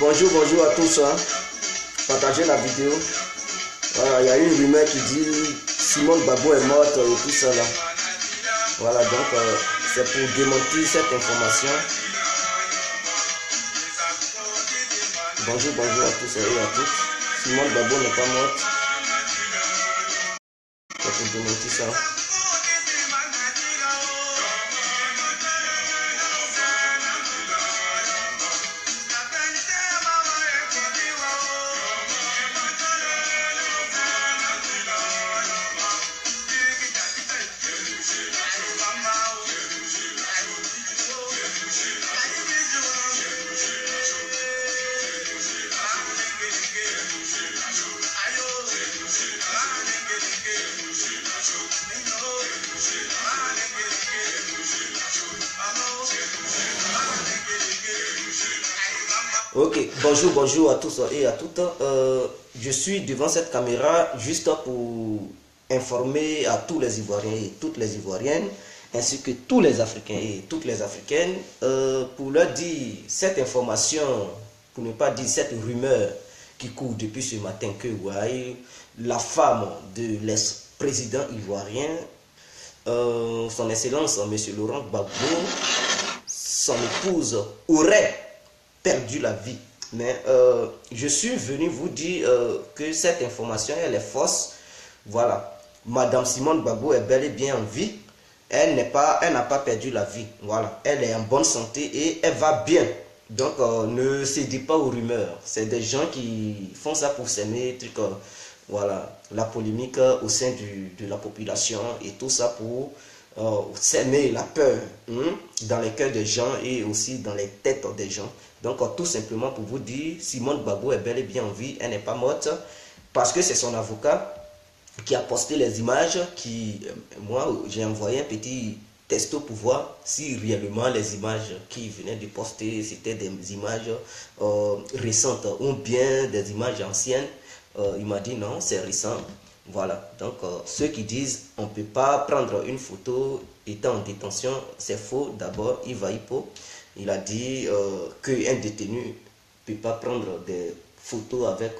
Bonjour, bonjour à tous. Partagez la vidéo. Voilà, il y a une rumeur qui dit Simone Gbagbo est morte et tout ça là. Voilà, donc c'est pour démentir cette information. Bonjour, bonjour à tous et à toutes. Simone Gbagbo n'est pas morte. C'est pour démentir ça. Ok, bonjour, bonjour à tous et à toutes. Je suis devant cette caméra juste pour informer à tous les Ivoiriens et toutes les Ivoiriennes, ainsi que tous les Africains et toutes les Africaines, pour leur dire cette information, pour ne pas dire cette rumeur qui court depuis ce matin que ouais, la femme de l'ex-président ivoirien, son Excellence, M. Laurent Gbagbo, son épouse aurait perdu la vie. Mais je suis venu vous dire que cette information, elle est fausse. Voilà. Madame Simone Gbagbo est bel et bien en vie. Elle n'a pas perdu la vie. Voilà. Elle est en bonne santé et elle va bien. Donc, ne cédez pas aux rumeurs. C'est des gens qui font ça pour s'aimer, voilà, la polémique au sein de la population et tout ça pour s'aimer la peur dans les cœurs des gens et aussi dans les têtes des gens. Donc, tout simplement pour vous dire, Simone Gbagbo est bel et bien en vie, elle n'est pas morte parce que c'est son avocat qui a posté les images moi, j'ai envoyé un petit texto pour voir si réellement les images qu'il venait de poster, c'était des images récentes ou bien des images anciennes. Il m'a dit non, c'est récent. Voilà, donc ceux qui disent on ne peut pas prendre une photo étant en détention, c'est faux. D'abord, Iva Hippo, il a dit qu'un détenu ne peut pas prendre des photos avec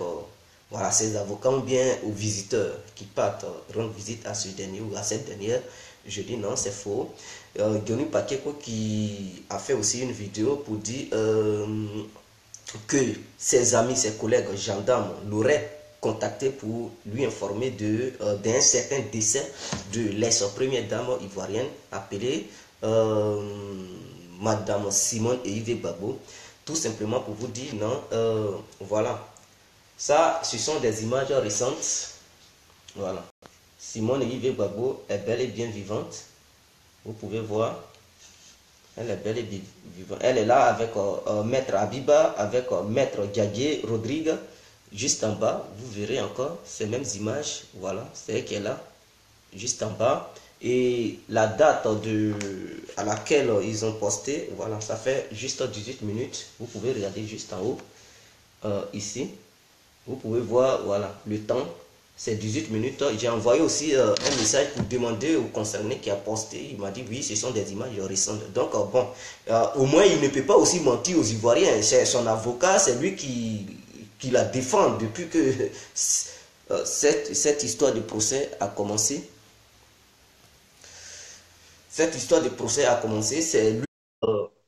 voilà, ses avocats ou bien aux visiteurs qui partent rendre visite à ce dernier ou à cette dernière. Je dis non, c'est faux. Diony Pakeko qui a fait aussi une vidéo pour dire que ses amis, ses collègues gendarmes l'auraient contacté pour lui informer d'un certain décès de l'ex-première dame ivoirienne appelée Madame Simone Yves Gbagbo. Tout simplement pour vous dire non, voilà. Ça, ce sont des images récentes. Voilà. Simone Yves Gbagbo est bel et bien vivante. Vous pouvez voir. Elle est belle et bien vivante. Elle est là avec Maître Abiba, avec Maître Diadier Rodrigue. Juste en bas, vous verrez encore ces mêmes images. Voilà, c'est elle qui est là, juste en bas. Et la date à laquelle ils ont posté, voilà, ça fait juste 18 minutes. Vous pouvez regarder juste en haut, ici. Vous pouvez voir, voilà, le temps. C'est 18 minutes. J'ai envoyé aussi un message pour demander au concerné qui a posté. Il m'a dit oui, ce sont des images récentes. Donc, bon, au moins, il ne peut pas aussi mentir aux Ivoiriens. C'est son avocat, c'est lui qui la défend depuis que cette histoire de procès a commencé. Cette histoire de procès a commencé, c'est lui.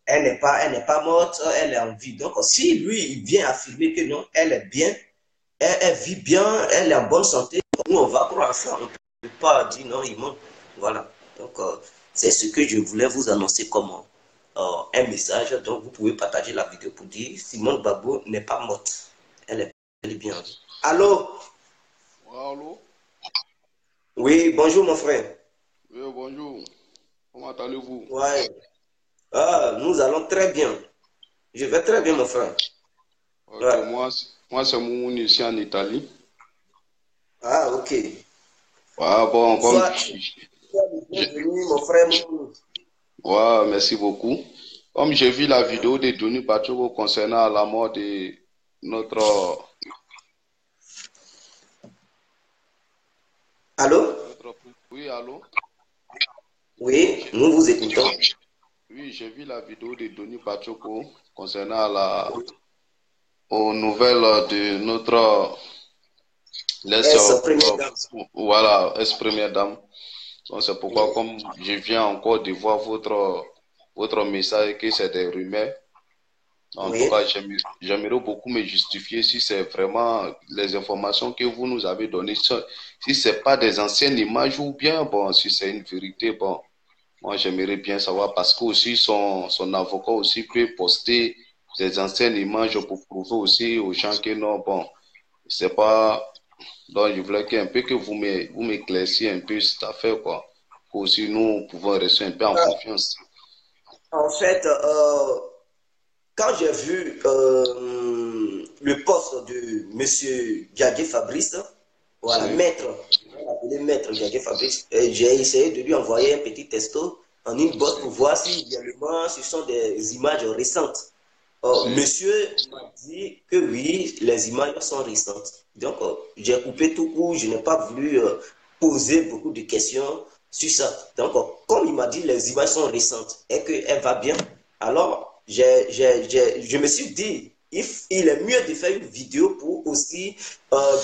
Elle n'est pas morte, elle est en vie. Donc, si lui, il vient affirmer que non, elle est bien, elle vit bien, elle est en bonne santé, nous, on va croire ça. On ne peut pas dire non, il ment. Voilà. Donc, c'est ce que je voulais vous annoncer comme un message. Donc, vous pouvez partager la vidéo pour dire Simone Gbagbo n'est pas morte. Elle est bien en vie. Allô? Allô? Oui, bonjour mon frère. Oui, bonjour. Comment allez-vous? Ouais. Ah, nous allons très bien. Je vais très bien, mon frère. Ok, Ouais. moi c'est Moumoun ici en Italie. Ah, ok. Ouais, bon, comme Soit bienvenue, mon frère Moumoun. ouais, merci beaucoup. Comme j'ai vu la vidéo de Diony Pakeko concernant la mort de notre, Allô? Oui, allô? Oui, nous vous écoutons. Oui, j'ai vu la vidéo de Diony Pakeko concernant la aux nouvelles de notre Première dame. voilà, ex-première dame. Donc c'est pourquoi, Oui. comme je viens encore de voir votre message, que c'est des rumeurs. En tout Oui. cas, j'aimerais beaucoup me justifier si c'est vraiment les informations que vous nous avez données. Si ce n'est pas des anciennes images ou bien, bon, si c'est une vérité, bon, moi j'aimerais bien savoir parce que aussi son avocat aussi peut poster des anciennes images pour prouver aussi aux gens que non, bon, c'est pas. Donc je voulais un peu que vous m'éclairciez un peu cette affaire, quoi. Pour aussi nous pouvons rester un peu en confiance. En fait, quand j'ai vu le poste de Monsieur Diadier Fabrice, voilà, Si, maître, on va l'appeler maître Diadier Fabrice, j'ai essayé de lui envoyer un petit texto en inbox si, pour voir si réellement ce sont des images récentes. si. Monsieur m'a dit que oui, les images sont récentes. Donc, j'ai coupé tout court, je n'ai pas voulu poser beaucoup de questions sur ça. Donc, comme il m'a dit les images sont récentes et qu'elle va bien, alors je me suis dit, il est mieux de faire une vidéo pour aussi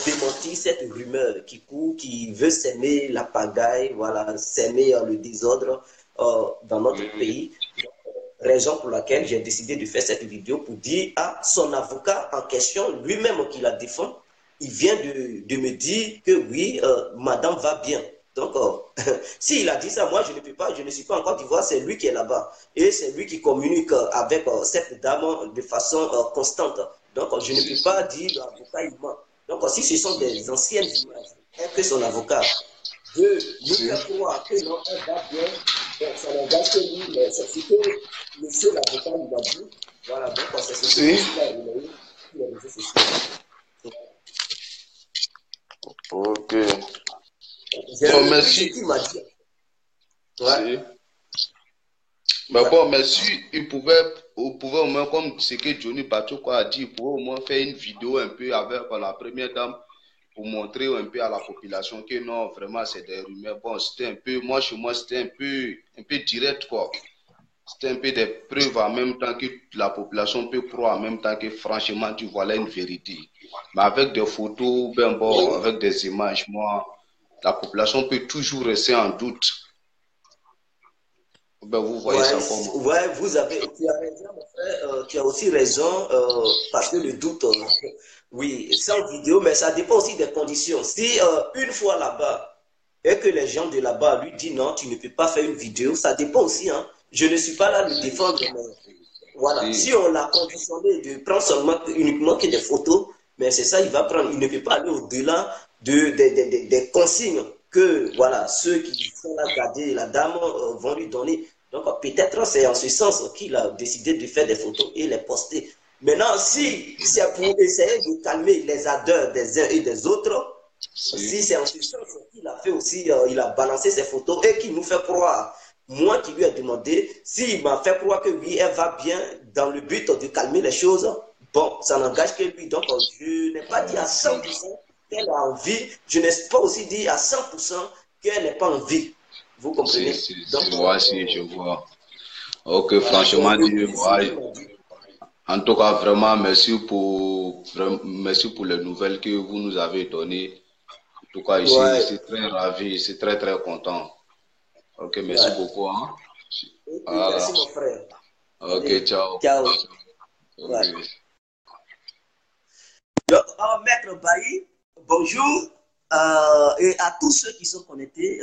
démentir cette rumeur qui court, qui veut s'aimer la pagaille, voilà, s'aimer le désordre dans notre Oui, oui. pays. Raison pour laquelle j'ai décidé de faire cette vidéo pour dire à son avocat en question, lui-même qui la défend, il vient de me dire que oui, madame va bien. Donc, s'il a dit ça, moi, je ne peux pas, je ne suis pas en Côte d'Ivoire, c'est lui qui est là-bas. Et c'est lui qui communique avec cette dame de façon constante. Donc, je ne Si, peux si, pas dire l'avocat, il ment. Donc, si ce sont si, des anciennes images, et que son avocat veut nous si. faire croire que non, elle va bien, donc ça n'engage que lui, mais c'est ce que monsieur l'avocat nous a dit. Voilà, donc c'est ce que Si. monsieur a relayé sur les réseaux sociaux. Ok. J'ai Bon, repris ce merci. qu'il m'a dit. Ouais, Si. Mais ouais. bon, mais si vous pouvez au moins, comme ce que Johnny Bachoko a dit, vous pouvez au moins faire une vidéo un peu avec la première dame pour montrer un peu à la population que non, vraiment, c'est des rumeurs. Bon, c'était un peu, moi, chez moi, c'était un peu direct, quoi. C'était un peu des preuves en même temps que la population peut croire, en même temps que franchement, tu vois là une vérité. Mais avec des photos, ben bon, Oui, avec des images, moi, la population peut toujours rester en doute. Ben, vous voyez ouais, ça comment? ouais, tu as raison, mon frère, tu as aussi raison, parce que le doute, oui, c'est en vidéo, mais ça dépend aussi des conditions. Si une fois là-bas, et que les gens de là-bas lui disent non, tu ne peux pas faire une vidéo, ça dépend aussi, hein. Je ne suis pas là à le Si, défendre, mais voilà. si, Si on l'a conditionné de prendre seulement uniquement que des photos, mais c'est ça, il va prendre. Il ne peut pas aller au-delà des consignes que voilà, ceux qui sont là garder la dame vont lui donner. Donc peut-être c'est en ce sens qu'il a décidé de faire des photos et les poster. Maintenant, si c'est pour essayer de calmer les ardeurs des uns et des autres, si, si c'est en ce sens qu'il a fait aussi, il a balancé ses photos et qu'il nous fait croire, moi qui lui ai demandé, s'il m'a fait croire que oui, elle va bien dans le but de calmer les choses, bon, ça n'engage que lui. Donc, je n'ai pas dit à si, 100% qu'elle a envie, je n'ai pas aussi dit à 100% qu'elle n'est pas en vie. Vous comprenez? Donc, ouais, si, je vois. Ok, voilà, j'ai franchement, dit, repris ce ouais. qu'il m'a dit. En tout cas, vraiment, merci pour les nouvelles que vous nous avez données. En tout cas, ici, je Ouais, suis très ravi, je suis très, très content. Ok, merci ouais. beaucoup, hein. Ok, Voilà. merci mon frère. Ok, Allez, ciao. ciao. Ok. Ouais. Donc, Maître Bailly, bonjour. Et à tous ceux qui sont connectés,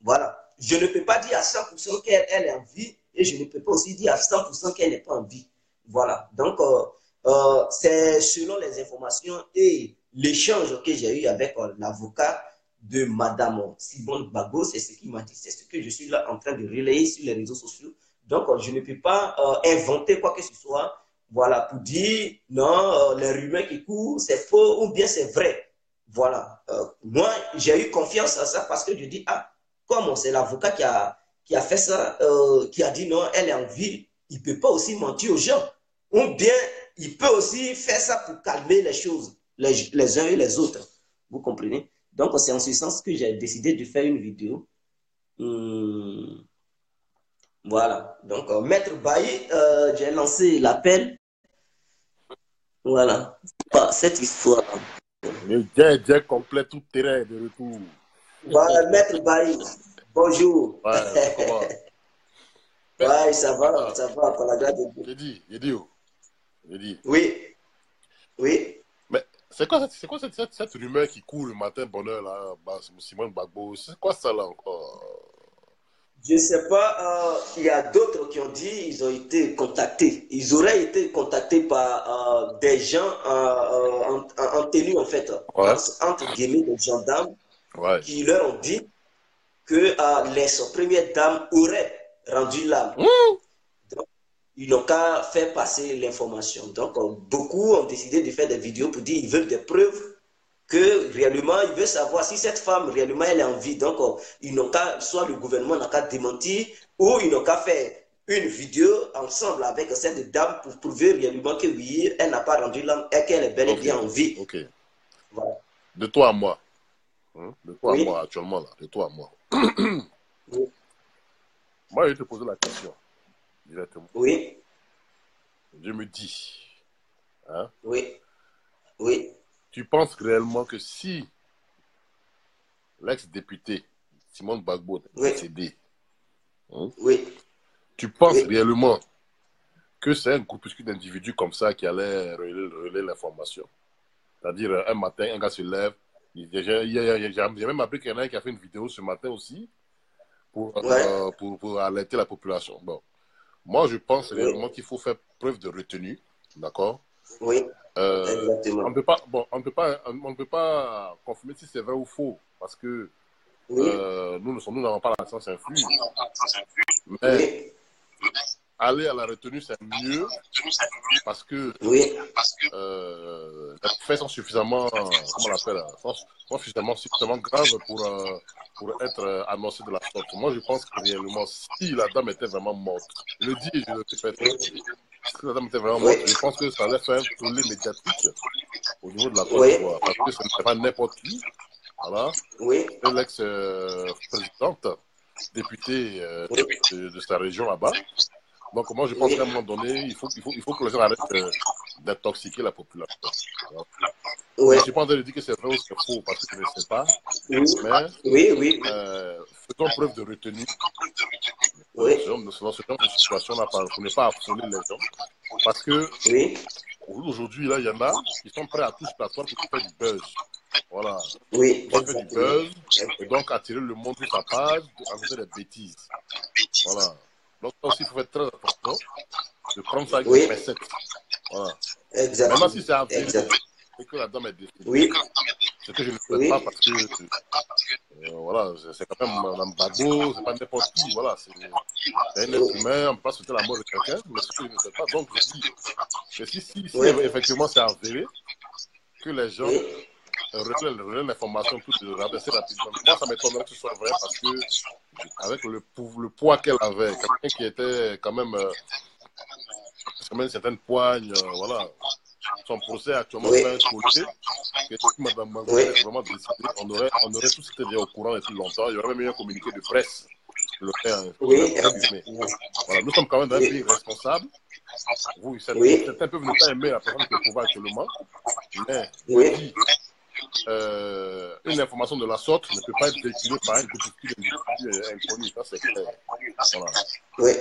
voilà. Je ne peux pas dire à 100% qu'elle est en vie et je ne peux pas aussi dire à 100% qu'elle n'est pas en vie. Voilà. Donc, c'est selon les informations et l'échange que j'ai eu avec l'avocat de Madame Simone Bago, c'est ce qu'il m'a dit, c'est ce que je suis là en train de relayer sur les réseaux sociaux. Donc, je ne peux pas inventer quoi que ce soit, voilà, pour dire non, les rumeurs qui courent, c'est faux ou bien c'est vrai. Voilà. Moi, j'ai eu confiance à ça parce que je dis, ah, comme c'est l'avocat qui a fait ça, qui a dit non, elle est en vie, il ne peut pas aussi mentir aux gens. Ou bien, il peut aussi faire ça pour calmer les choses, les uns et les autres. Vous comprenez? Donc, c'est en ce sens que j'ai décidé de faire une vidéo. Hum, voilà. Donc, Maître Bailly, j'ai lancé l'appel Voilà. Bah, cette histoire. Le jet complet, tout terrain de retour. Voilà, Maître Baï, bonjour. Ouais, c'est comment? Mais, Ouais, attends, ça va, par la grâce de Dieu. j'ai dit où? J'ai dit. Oui, oui. Mais c'est quoi cette rumeur qui court le matin, bonheur, là, bah, Simone Gbagbo? C'est quoi ça, là, encore? Je ne sais pas, il y a d'autres qui ont dit ils ont été contactés. Ils auraient été contactés par des gens en tenue, en fait, Ouais, entre guillemets, des gendarmes, ouais. qui leur ont dit que les premières dames auraient rendu l'âme. Donc, ils n'ont qu'à faire passer l'information. Donc, beaucoup ont décidé de faire des vidéos pour dire qu'ils veulent des preuves que réellement, ils veulent savoir si cette femme, réellement, elle est en vie. Donc, ils n'ont qu'à, soit le gouvernement n'a qu'à démentir, ou ils n'ont qu'à faire une vidéo ensemble avec cette dame pour prouver réellement que oui, elle n'a pas rendu l'âme et qu'elle est bel et Ok, bien en vie. ok. Voilà. De toi à moi. Hein? De toi à Oui, moi, actuellement, là. De toi à moi. oui, Moi, je vais te poser la question, directement. oui, Je me dis, hein, oui, oui, tu penses réellement que si l'ex-député Simone Gbagbo est oui, décédé, hein, oui, tu penses oui. réellement que c'est un groupuscule d'individus comme ça qui allait relayer l'information? C'est-à-dire, un matin, un gars se lève, j'ai même appris qu'il y en a un qui a fait une vidéo ce matin aussi Ouais, pour alerter la population. Bon, moi, je pense oui, réellement qu'il faut faire preuve de retenue, d'accord? oui, On exactement. ne peut pas, bon, on ne peut pas confirmer si c'est vrai ou faux, parce que Oui, nous n'avons pas la science infuse, mais oui, aller à la retenue, c'est mieux parce que oui, les faits sont suffisamment, comment on l'appelle, sont suffisamment graves pour être annoncés de la sorte. Moi, je pense que réellement, si la dame était vraiment morte, je le dis et je le répète, si la dame était vraiment oui, morte, je pense que ça allait faire un tollé médiatique au niveau de la Côte oui, d'Ivoire, parce que ce n'est pas n'importe qui, voilà, oui, c'est l'ex-présidente, députée oui, de sa région là-bas. Donc, moi, je pense qu'à un oui, moment donné, il faut que les gens arrêtent d'intoxiquer la population. Voilà. Je oui, ne suis pas en train de dire que c'est vrai ou c'est faux, parce que je ne sais pas, oui, mais oui, oui, faisons preuve de retenue oui, dans ce genre de situation-là pour ne pas affoler les gens. Parce que oui, aujourd'hui, là, il y en a qui sont prêts à tout plateforme pour faire du buzz. Voilà. oui, Pour faire du exactement. buzz et donc attirer le monde sur sa page, raconter des bêtises. Voilà. Donc, ça aussi, il faut faire très attention de prendre ça avec des Oui, pincettes. Voilà. Maintenant, exactement. si c'est avéré Exact. et que la dame est décédée, Oui, ce que je ne souhaite pas oui, parce que voilà, c'est quand même Madame Bago, c'est pas n'importe qui, voilà, c'est un être humain, on ne peut pas souhaiter la mort de quelqu'un, mais ce que je ne souhaite pas, donc je dis que si oui, effectivement c'est avéré que les gens oui, relaient l'information tout assez rapidement, moi ça m'étonnerait que ce soit vrai parce que avec le poids qu'elle avait, quelqu'un qui était quand même une certaine poigne, voilà, son procès actuellement oui, fait un tollé. Que si Mme Bango oui, était vraiment décédée, on aurait tous été déjà au courant depuis longtemps. Il y aurait même eu un communiqué de presse qui oui, l'aurait confirmé. exactement. Voilà, nous sommes quand même dans un Oui, pays responsable. oui, Certains peuvent ne pas aimer la personne qui est au pouvoir actuellement, mais je oui, dis, une information de la sorte ne peut pas être véhiculée par un groupuscule d'individus inconnus, ça c'est clair. Voilà. oui.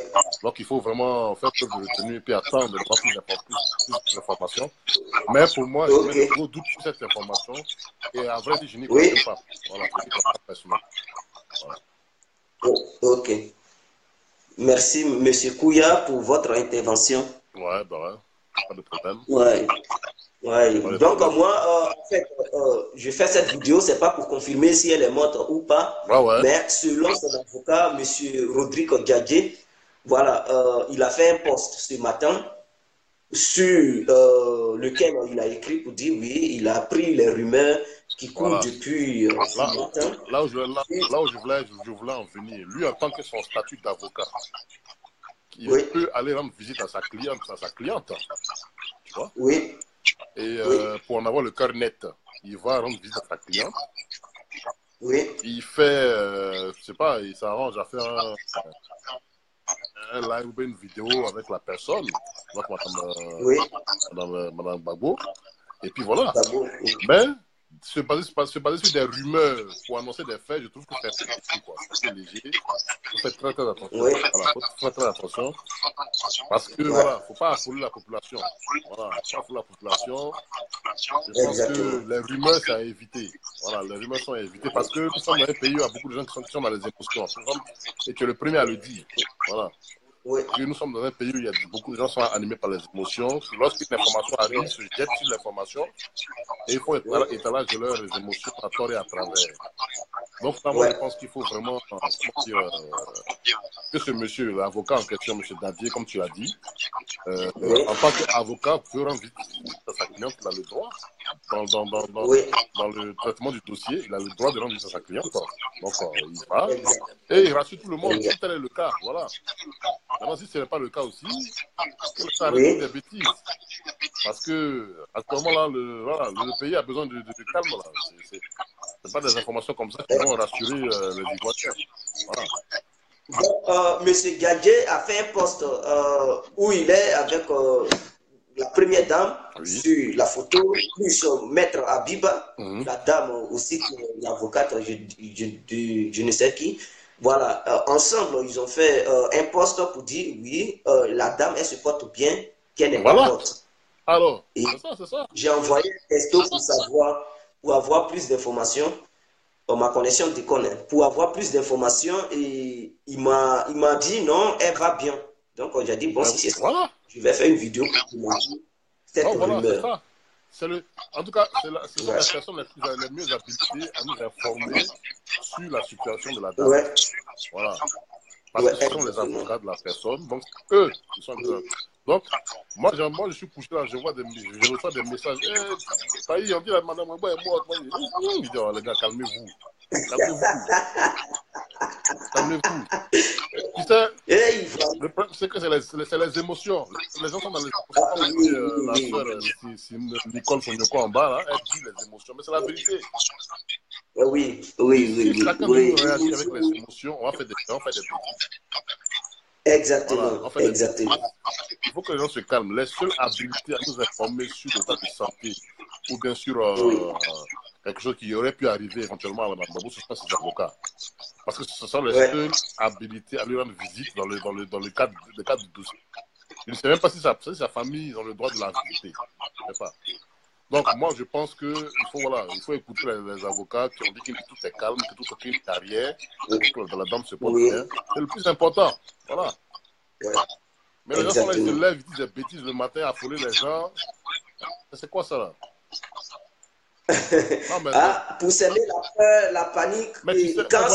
Donc il faut vraiment faire preuve de retenue et puis attendre d'avoir plus d'informations. Mais pour moi, je Ok. mets de gros doutes sur cette information et à vrai dire, je n'y crois Oui, même pas. Voilà, je n'y crois pas personnellement. Voilà. ok. Merci, Monsieur Kouya, pour votre intervention. Ouais, bah ouais, pas de problème. Ouais. Ouais. Pas de Donc, problème. moi, en fait, je fais cette vidéo, c'est pas pour confirmer si elle est morte ou pas, Ouais, ouais. mais selon son avocat, Monsieur Rodrigo Djadje, voilà, il a fait un post ce matin sur lequel il a écrit pour dire oui, il a appris les rumeurs qui courent Voilà. depuis ce Là, matin. là où je voulais en venir, lui, en tant que son statut d'avocat, il Oui, peut aller rendre visite à sa cliente, tu vois. oui, Et oui, pour en avoir le cœur net, il va rendre visite à sa cliente. oui, Il fait, je sais pas, il s'arrange à faire un live ou une vidéo avec la personne, donc madame Gbagbo, et puis voilà. Mais se baser sur des rumeurs pour annoncer des faits, je trouve que c'est un peu léger. Il faut faire très attention. Voilà, faut faire très attention. Parce que voilà, faut pas affoler la population. Voilà, faut pas affoler la population. Je pense que les rumeurs, c'est à éviter. Voilà, les rumeurs sont à éviter parce que nous sommes dans un pays où il y a beaucoup de gens qui sont dans les émotions. Et tu es le premier à le dire. Voilà. Et nous sommes dans un pays où il y a beaucoup de gens qui sont animés par les émotions. Lorsqu'une information arrive, ils se jettent sur l'information et il faut étalage de leurs émotions à tort et à travers. Donc, moi, je pense qu'il faut vraiment que ce monsieur, l'avocat en question, M. Dadier, comme tu as dit, en tant qu'avocat, peut rendre visite à sa cliente, il a le droit. Dans le traitement du dossier, il a le droit de rendre visite à sa cliente. Donc, il va et il rassure tout le monde, si tel est le cas. Voilà. Maintenant, si ce n'est pas le cas aussi, ça arrête des bêtises. Parce que, à ce moment-là, le pays a besoin de calme. Ce n'est pas des informations comme ça qui vont rassurer les Ivoiriens. Voilà. Monsieur Gadget a fait un post où il est avec la première dame sur la photo, plus maître Abiba, la dame aussi, l'avocate, je ne sais qui. Voilà, ensemble, ils ont fait un post pour dire oui, la dame, elle se porte bien, qu'elle n'est pas morte. Alors, c'est ça. J'ai envoyé un texto pour avoir plus d'informations. Ma connexion déconne. Pour avoir plus d'informations, et il m'a dit non, elle va bien. Donc, j'ai dit, bon, si c'est ça, je vais faire une vidéo pour cette rumeur. En tout cas, ce sont les personnes les mieux habilitées à nous informer sur la situation de la dame. Voilà. Parce que ce sont les avocats de la personne. Donc, eux, ils sont donc, moi, je suis couché là, je reçois des messages. Ça y est, on dit la madame Wemba est morte. Je dis, oh, les gars, calmez-vous. Calmez-vous. Tu sais, le problème, c'est que c'est les émotions. Les gens sont dans les émotions. La sœur, Nicole Sonyoko en bas, là, elle dit les émotions. Mais c'est la vérité. Si chacun de nous réagit avec les émotions, on va faire des bêtises. Exactement. Voilà, exactement. Il faut que les gens se calment. Les seules habilités à nous informer sur l'état de santé ou bien sur quelque chose qui aurait pu arriver éventuellement à Mme Gbagbo, ce sont ses avocats. Parce que ce sont les seules habilités à lui rendre visite dans le cadre du dossier. Je ne sais même pas si sa famille ont le droit de la visiter. Je ne sais pas. Donc, moi, je pense qu'il faut écouter les avocats qui ont dit que tout est calme, que tout est une carrière, que la dame se porte bien. C'est le plus important. Voilà. Mais les gens sont là, ils se lèvent, ils disent des bêtises le matin, affoler les gens. C'est quoi ça, là? Pour s'aimer la peur, la panique, mais tu sais, quand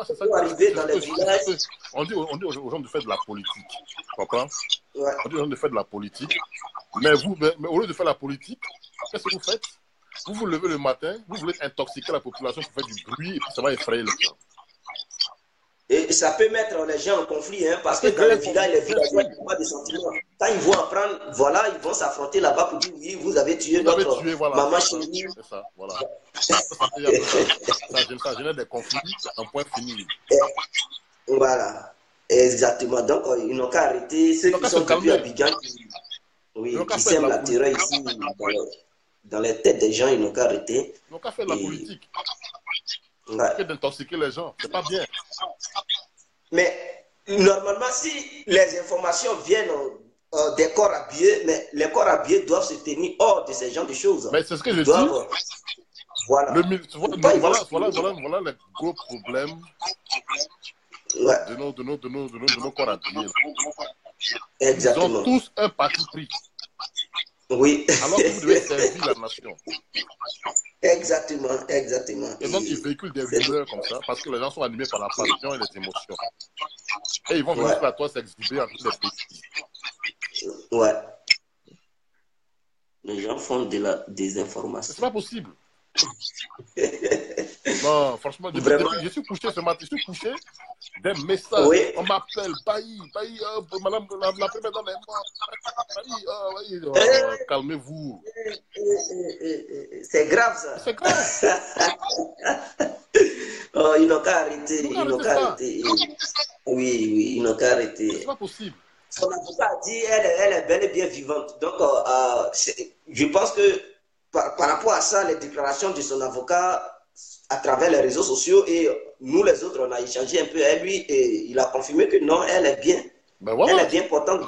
c'est ça arriver dans les villages. On dit aux gens de faire de la politique. Tu comprends? On dit aux gens de faire de la politique. Mais au lieu de faire la politique, qu'est-ce que vous faites? Vous vous levez le matin, vous voulez intoxiquer la population pour faire du bruit et puis ça va effrayer les gens. Et ça peut mettre les gens en conflit, hein, parce que dans les villageois, ils n'ont pas de sentiments. Quand ils vont apprendre, voilà, ils vont s'affronter là-bas pour dire oui, vous avez tué notre maman chérie. C'est ça, voilà. Ça génère des conflits, un point fini. Voilà, exactement. Donc, ils n'ont qu'à arrêter ceux qui sont depuis Abidjan, qui sèment la terreur ici, dans les têtes des gens, ils n'ont qu'à arrêter. Ils n'ont qu'à faire de la politique. Que d'intoxiquer les gens, c'est pas bien. Mais normalement, si les informations viennent des corps habillés, mais les corps habillés doivent se tenir hors de ces genres de choses. Mais c'est ce que je dis. Voilà. Voilà les gros problèmes de nos corps habillés. Exactement. Ils ont tous un parti pris. Oui. Alors que vous devez servir la nation. Exactement. Et donc, ils véhiculent des rumeurs comme ça parce que les gens sont animés par la passion et les émotions. Et ils vont venir à toi s'exhiber avec des petits. Ouais. Les gens font de la désinformation. C'est pas possible. Non, franchement, je suis couché ce matin, des messages. Oui. On m'appelle, Bailly, madame, la première dame est morte. Calmez-vous. C'est grave ça. C'est grave. Ils n'ont qu'à arrêter. Oui, oui, ils n'ont qu'à C'est arrêter. pas possible. Son avocat a dit elle est bel et bien vivante. Donc, je pense que par rapport à ça, les déclarations de son avocat à travers les réseaux sociaux et nous les autres, on a échangé un peu avec lui et il a confirmé que non, elle est bien. Ben Elle voilà. est bien portante.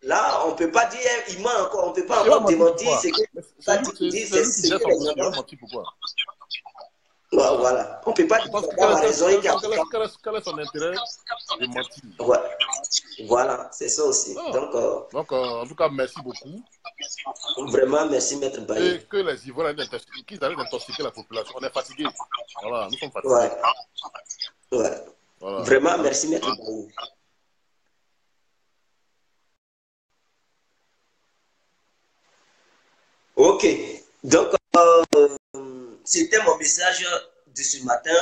Là, on ne peut pas dire, il ment encore, on ne peut pas Il va encore mentir démentir pourquoi? ce que C'est dit, c'est c'est lui qui ce gère que son les dossier. Il va gendarmes. mentir pourquoi? Voilà. Voilà. Voilà. On ne peut pas Je dire pense que que gendarme a raison et quel est son intérêt de mentir? ouais. Voilà, c'est ça aussi. Ah. Donc, Donc, en tout cas, merci beaucoup. vraiment, merci, Maître Baye. Et que les Ivoiriens qu'ils arrêtent d'intoxiquer la population. On est fatigués. Voilà, nous sommes fatigués. Ouais. Ouais. Voilà. Vraiment, merci, Maître Baye. Ok. Donc, c'était mon message de ce matin.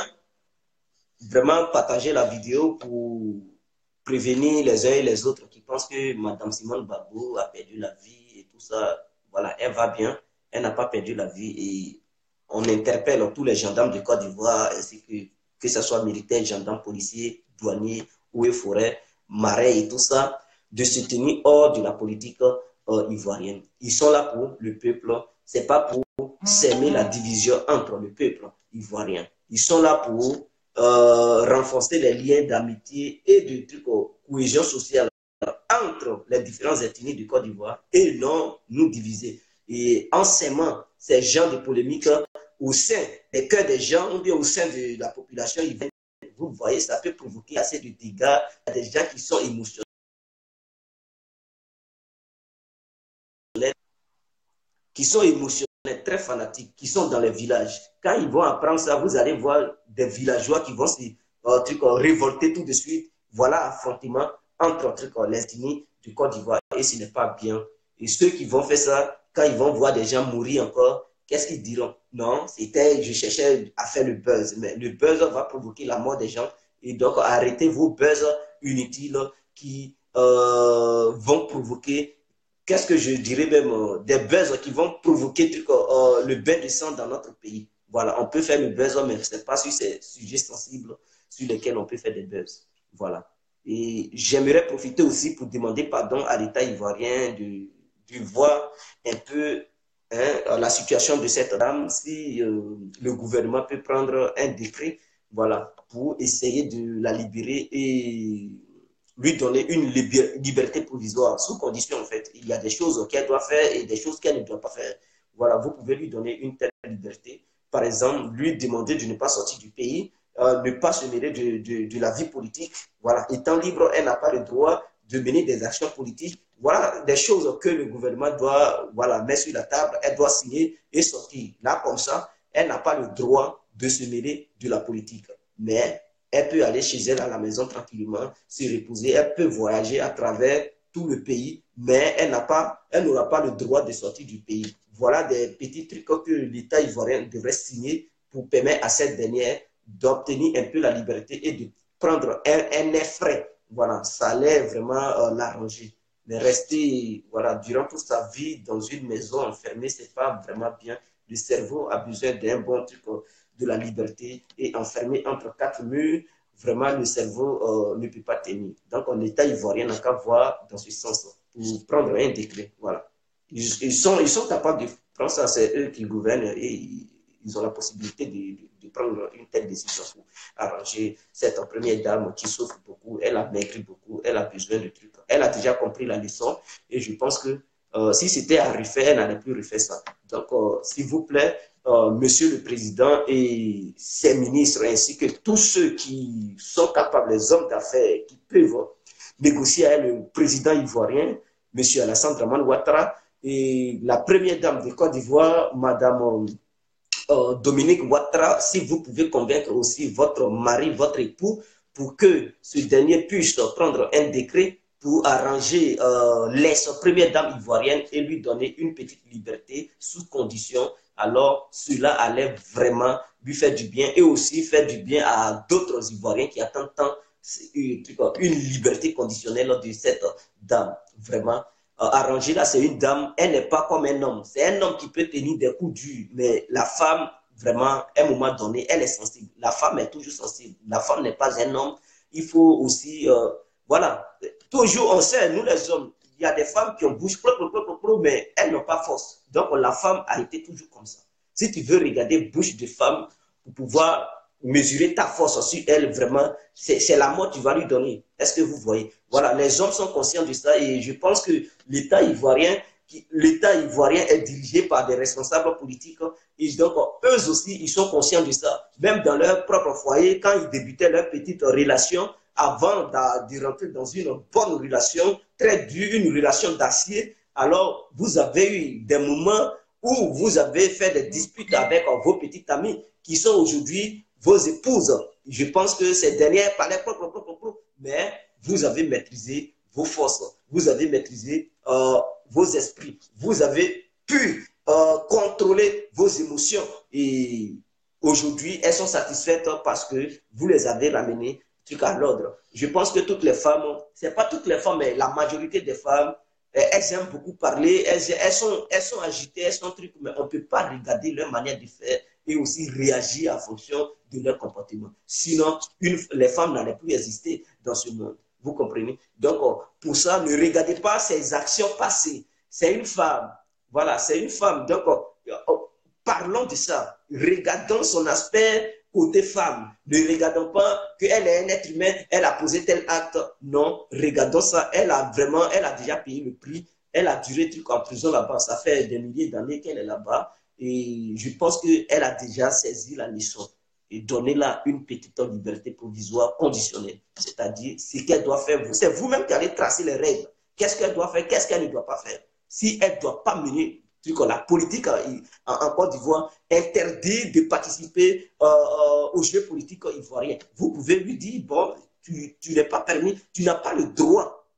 Vraiment partager la vidéo pour prévenir les uns et les autres qui pensent que Madame Simone Gbagbo a perdu la vie et tout ça. Voilà, elle va bien. Elle n'a pas perdu la vie et on interpelle tous les gendarmes de Côte d'Ivoire ainsi que ce soit militaires, gendarmes, policiers, douaniers, eaux et forêts, marais et tout ça, de se tenir hors de la politique ivoirienne. Ils sont là pour le peuple. C'est pas pour s'aimer la division entre le peuple ivoirien. Ils sont là pour renforcer les liens d'amitié et de cohésion sociale entre les différentes ethnies du Côte d'Ivoire et non nous diviser. Et en s'aimant ces genres de polémiques au sein des cœurs des gens ou bien au sein de la population, vous voyez, ça peut provoquer assez de dégâts à des gens qui sont émotionnels, très fanatiques, qui sont dans les villages. Quand ils vont apprendre ça, vous allez voir des villageois qui vont se révolter tout de suite. Voilà affrontement entre les ethnies du Côte d'Ivoire et ce n'est pas bien. Et ceux qui vont faire ça, quand ils vont voir des gens mourir encore, qu'est-ce qu'ils diront? Non, c'était, je cherchais à faire le buzz, mais le buzz va provoquer la mort des gens. Et donc, arrêtez vos buzz inutiles qui vont provoquer, qu'est-ce que je dirais même, des buzz qui vont provoquer le bain de sang dans notre pays. Voilà, on peut faire le buzz, mais ce n'est pas sur ces sujets sensibles sur lesquels on peut faire des buzz. Voilà. Et j'aimerais profiter aussi pour demander pardon à l'État ivoirien de voir un peu la situation de cette dame, si le gouvernement peut prendre un décret, voilà, pour essayer de la libérer et lui donner une liberté provisoire, sous condition en fait. Il y a des choses qu'elle doit faire et des choses qu'elle ne doit pas faire. Voilà, vous pouvez lui donner une telle liberté. Par exemple, lui demander de ne pas sortir du pays, ne pas se mêler de la vie politique. Voilà, étant libre, elle n'a pas le droit de mener des actions politiques. Voilà des choses que le gouvernement doit mettre sur la table. Elle doit signer et sortir. Là, comme ça, elle n'a pas le droit de se mêler de la politique. Mais elle peut aller chez elle à la maison tranquillement, se reposer. Elle peut voyager à travers tout le pays, mais elle n'aura pas le droit de sortir du pays. Voilà des petits trucs que l'État ivoirien devrait signer pour permettre à cette dernière d'obtenir un peu la liberté et de prendre un air frais. Voilà, ça allait vraiment l'arranger. Mais rester durant toute sa vie dans une maison enfermée, ce n'est pas vraiment bien. Le cerveau a besoin d'un bon truc de la liberté et enfermé entre quatre murs, vraiment le cerveau ne peut pas tenir. Donc l'État ivoirien n'a qu'à voir dans ce sens pour prendre un décret. Voilà. Ils sont capables de prendre ça, c'est eux qui gouvernent et ils ont la possibilité de prendre une telle décision pour arranger cette première dame qui souffre beaucoup. Elle a maigri beaucoup, elle a besoin de trucs. Elle a déjà compris la leçon et je pense que si c'était à refaire, elle n'allait plus refaire ça. Donc, s'il vous plaît, Monsieur le Président et ses ministres, ainsi que tous ceux qui sont capables, les hommes d'affaires, qui peuvent négocier avec le président ivoirien, Monsieur Alassane Dramane Ouattara, et la première dame de Côte d'Ivoire, Madame Dominique Ouattara, si vous pouvez convaincre aussi votre mari, votre époux, pour que ce dernier puisse prendre un décret pour arranger l'ex-première dame ivoirienne et lui donner une petite liberté sous condition, alors cela allait vraiment lui faire du bien et aussi faire du bien à d'autres Ivoiriens qui attendent tant une liberté conditionnelle de cette dame. Vraiment, arrangée là, c'est une dame, elle n'est pas comme un homme. C'est un homme qui peut tenir des coups durs, mais la femme, vraiment, à un moment donné, elle est sensible. La femme est toujours sensible. La femme n'est pas un homme. il faut aussi, voilà, toujours on sait, nous les hommes, il y a des femmes qui ont bouche mais elles n'ont pas force. Donc la femme a été toujours comme ça. Si tu veux regarder bouche de femme pour pouvoir mesurer ta force sur elle, vraiment, c'est la mort que tu vas lui donner. Est-ce que vous voyez? Voilà, les hommes sont conscients de ça et je pense que l'État ivoirien est dirigé par des responsables politiques et donc eux aussi, ils sont conscients de ça. Même dans leur propre foyer, quand ils débutaient leur petite relation, avant de rentrer dans une bonne relation, très dure, une relation d'acier, alors vous avez eu des moments où vous avez fait des disputes avec vos petites amies qui sont aujourd'hui vos épouses. Je pense que ces dernières parlaient mais vous avez maîtrisé vos forces, vous avez maîtrisé vos esprits, vous avez pu contrôler vos émotions et aujourd'hui, elles sont satisfaites parce que vous les avez ramenées à l'ordre. Je pense que toutes les femmes, c'est pas toutes les femmes, mais la majorité des femmes, elles aiment beaucoup parler, elles sont agitées, elles sont trucs, mais on ne peut pas regarder leur manière de faire et aussi réagir en fonction de leur comportement. Sinon, les femmes n'allaient plus exister dans ce monde. Vous comprenez? Donc, pour ça, ne regardez pas ses actions passées. C'est une femme. Voilà, c'est une femme. Donc, parlons de ça. Regardons son aspect côté femme. Ne regardons pas qu'elle est un être humain, elle a posé tel acte. Non, regardons ça. Elle a déjà payé le prix. Elle a duré en prison là-bas. Ça fait des milliers d'années qu'elle est là-bas. Et je pense qu'elle a déjà saisi la leçon et donné là une petite liberté provisoire conditionnelle. C'est-à-dire ce qu'elle doit faire. C'est vous-même qui allez tracer les règles. Qu'est-ce qu'elle doit faire, qu'est-ce qu'elle ne doit pas faire. Si elle ne doit pas mener la politique en Côte d'Ivoire interdit de participer aux jeux politiques ivoiriens. Vous pouvez lui dire, bon, tu n'es pas permis, tu n'as pas le droit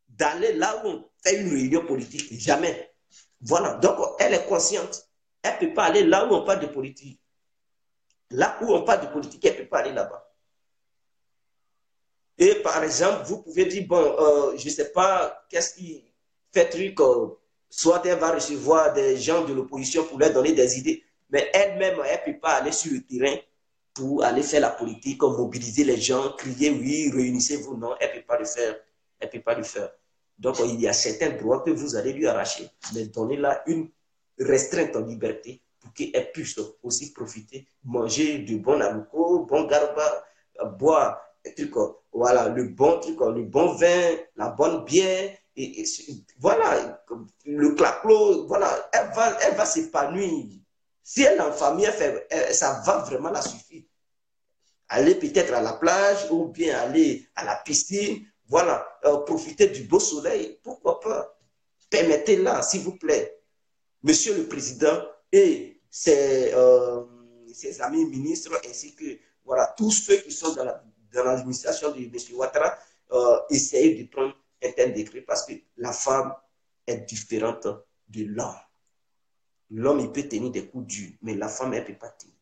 d'aller là où on fait une réunion politique. Jamais. Voilà. Donc, elle est consciente. Elle ne peut pas aller là où on parle de politique. Là où on parle de politique, elle ne peut pas aller là-bas. Et par exemple, vous pouvez dire, bon, je ne sais pas qu'est-ce qui fait truc, soit elle va recevoir des gens de l'opposition pour leur donner des idées, mais elle-même, elle ne peut pas aller sur le terrain pour aller faire la politique, mobiliser les gens, crier, oui, réunissez-vous. Non, elle ne peut pas le faire. Elle ne peut pas le faire. Donc, il y a certains droits que vous allez lui arracher, mais donnez-la une restreinte en liberté pour qu'elle puisse aussi profiter, manger du bon aluco, bon garba, boire voilà, le bon vin, la bonne bière, et voilà, le claclo, voilà, elle va s'épanouir. Si elle est en famille, ça va vraiment la suffire. Aller peut-être à la plage ou bien aller à la piscine, voilà, profiter du beau soleil, pourquoi pas. Permettez-la, s'il vous plaît. Monsieur le Président et ses amis ministres, ainsi que voilà, tous ceux qui sont dans l'administration de M. Ouattara, essayez de prendre un tel décret parce que la femme est différente de l'homme. L'homme, il peut tenir des coups durs, mais la femme, elle ne peut pas tenir.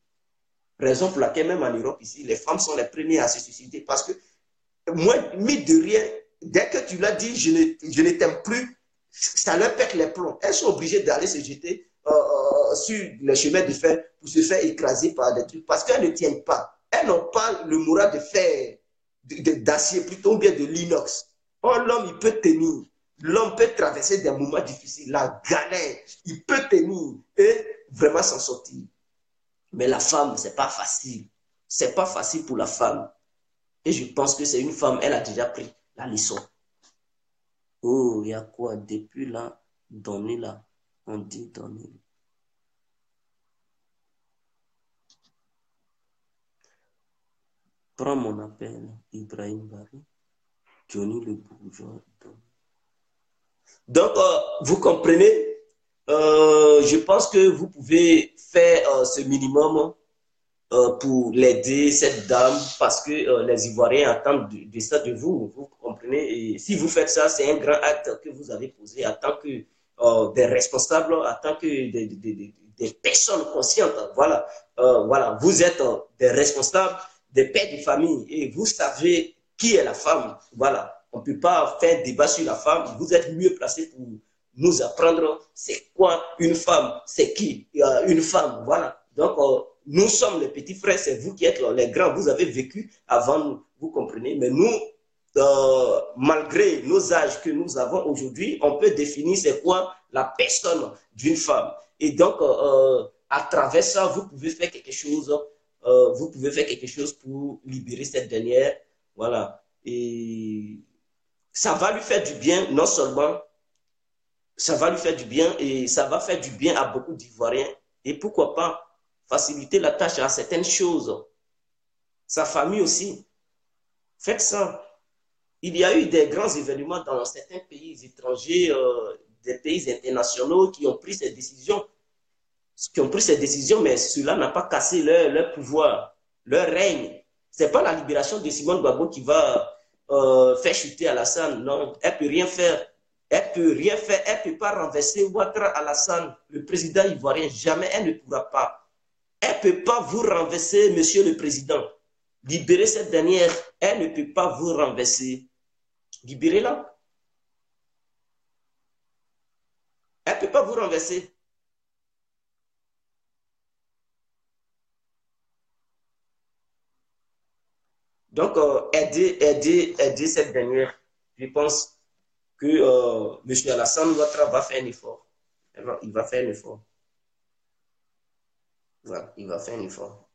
Raison pour laquelle, même en Europe, ici, les femmes sont les premières à se suicider parce que, moi, mis de rien, dès que tu l'as dit, je ne t'aime plus, ça leur pète les plombs. Elles sont obligées d'aller se jeter sur les chemins de fer pour se faire écraser par des trucs parce qu'elles ne tiennent pas. Elles n'ont pas le moral de faire d'acier plutôt bien de l'inox. Oh, l'homme, il peut tenir. L'homme peut traverser des moments difficiles, la galère. Il peut tenir et vraiment s'en sortir. Mais la femme, ce n'est pas facile. Ce n'est pas facile pour la femme. Et je pense que c'est une femme, elle a déjà pris la leçon. Oh, il y a quoi? Depuis là, donner là. On dit donner. Prends mon appel, Ibrahim Barry. Johnny le bourgeois. Donc, vous comprenez, je pense que vous pouvez faire ce minimum pour l'aider, cette dame, parce que les Ivoiriens attendent de ça de vous, vous comprenez. Et si vous faites ça, c'est un grand acte que vous avez posé en tant que des responsables, en tant que des personnes conscientes. Voilà, voilà. Vous êtes des responsables, des pères de famille, et vous savez qui est la femme. Voilà. On ne peut pas faire débat sur la femme. Vous êtes mieux placé pour nous apprendre c'est quoi une femme, c'est qui une femme. Voilà. Donc, nous sommes les petits frères, c'est vous qui êtes les grands, vous avez vécu avant nous, vous comprenez. Mais nous, malgré nos âges que nous avons aujourd'hui, on peut définir c'est quoi la personne d'une femme. Et donc, à travers ça, vous pouvez faire quelque chose, pour libérer cette dernière. Voilà. Et ça va lui faire du bien, non seulement, ça va lui faire du bien, et ça va faire du bien à beaucoup d'Ivoiriens. Et pourquoi pas faciliter la tâche à certaines choses. Sa famille aussi. Faites ça. Il y a eu des grands événements dans certains pays étrangers, des pays internationaux qui ont pris ces décisions. Mais cela n'a pas cassé leur pouvoir, leur règne. Ce n'est pas la libération de Simone Gbagbo qui va faire chuter Alassane. Non, elle ne peut rien faire. Elle ne peut pas renverser Ouattara Alassane, le président ivoirien. Jamais elle ne pourra pas. Elle ne peut pas vous renverser, monsieur le président. Libérez cette dernière. Elle ne peut pas vous renverser. Libérez-la. Elle ne peut pas vous renverser. Donc, aider cette dernière. Je pense que M. Alassane Ouattara va faire un effort. Il va faire un effort. Voilà, il va faire un effort.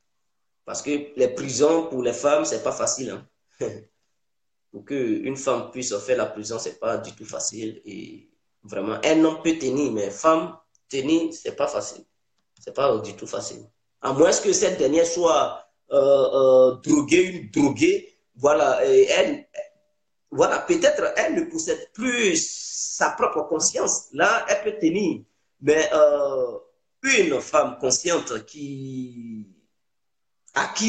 Parce que les prisons pour les femmes, ce n'est pas facile. Hein. Pour qu'une femme puisse faire la prison, ce n'est pas du tout facile. Et vraiment, un homme peut tenir, mais femme, tenir, ce n'est pas facile. Ce n'est pas du tout facile. À moins que cette dernière soit droguée, voilà, voilà, peut-être elle ne possède plus sa propre conscience. Là, elle peut tenir. Mais une femme consciente à qui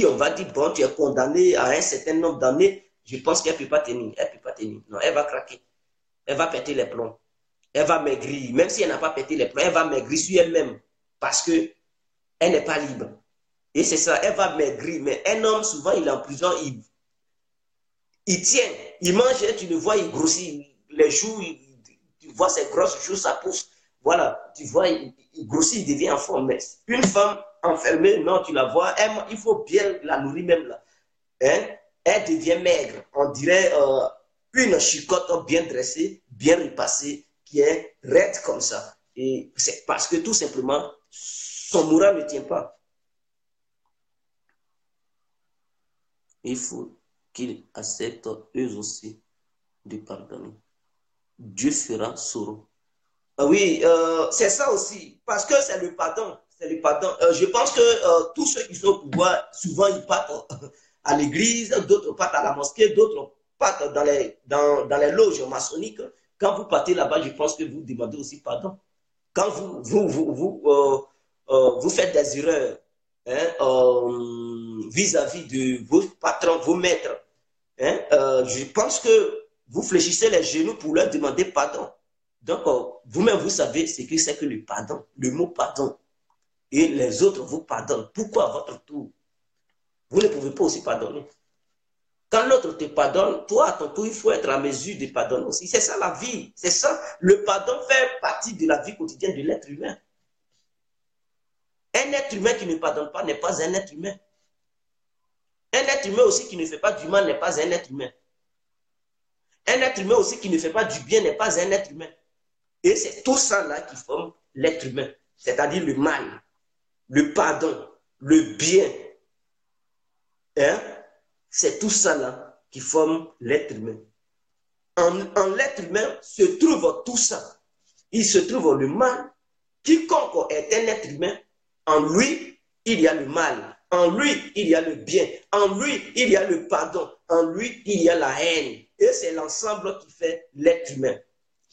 on va dire, bon, tu es condamné à un certain nombre d'années, je pense qu'elle ne peut pas tenir. Elle ne peut pas tenir. Non, elle va craquer. Elle va péter les plombs. Elle va maigrir. Même si elle n'a pas pété les plombs, elle va maigrir sur elle-même. Parce qu'elle n'est pas libre. Et c'est ça, elle va maigrir. Mais un homme, souvent, il est en prison, il tient. Il mange, tu le vois, il grossit. Les joues, tu vois ses grosses joues, ça pousse. Voilà, tu vois, il grossit, il devient en forme. Mais une femme enfermée, non, tu la vois, il faut bien la nourrir même là. Hein? Elle devient maigre. On dirait une chicotte bien dressée, bien repassée, qui est raide comme ça. Et c'est parce que tout simplement, son moral ne tient pas. Il faut qu'ils acceptent eux aussi de pardonner. Dieu fera sorrow. Oui, c'est ça aussi, parce que c'est le pardon. C'est le pardon. Je pense que tous ceux qui sont au pouvoir, souvent ils partent à l'église, d'autres partent à la mosquée, d'autres partent dans les loges maçonniques. Quand vous partez là-bas, je pense que vous demandez aussi pardon. Quand vous faites des erreurs, hein, vis-à-vis de vos patrons, vos maîtres, hein, je pense que vous fléchissez les genoux pour leur demander pardon. Donc, vous-même, vous savez ce que c'est que le pardon, le mot pardon. Et les autres vous pardonnent. Pourquoi à votre tour, vous ne pouvez pas aussi pardonner? Quand l'autre te pardonne, toi, à ton tour, il faut être à mesure de pardonner aussi. C'est ça la vie. C'est ça. Le pardon fait partie de la vie quotidienne de l'être humain. Un être humain qui ne pardonne pas n'est pas un être humain. Un être humain aussi qui ne fait pas du mal n'est pas un être humain. Un être humain aussi qui ne fait pas du bien n'est pas un être humain. Et c'est tout ça là qui forme l'être humain. C'est-à-dire le mal, le pardon, le bien. Hein? C'est tout ça là qui forme l'être humain. En l'être humain se trouve tout ça. Il se trouve le mal. Quiconque est un être humain, en lui, il y a le mal. En lui, il y a le bien. En lui, il y a le pardon. En lui, il y a la haine. Et c'est l'ensemble qui fait l'être humain.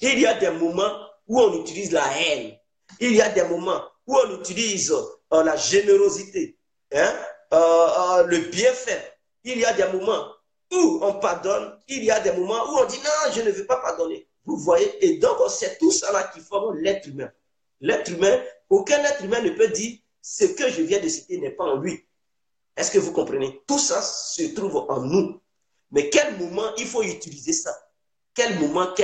Il y a des moments où on utilise la haine. Il y a des moments où on utilise la générosité, hein? Le bienfait. Il y a des moments où on pardonne. Il y a des moments où on dit non, je ne veux pas pardonner. Vous voyez? Et donc, c'est tout ça là qui forme l'être humain. L'être humain, aucun être humain ne peut dire ce que je viens de citer n'est pas en lui. Est-ce que vous comprenez? Tout ça se trouve en nous. Mais quel moment il faut utiliser ça? Quel moment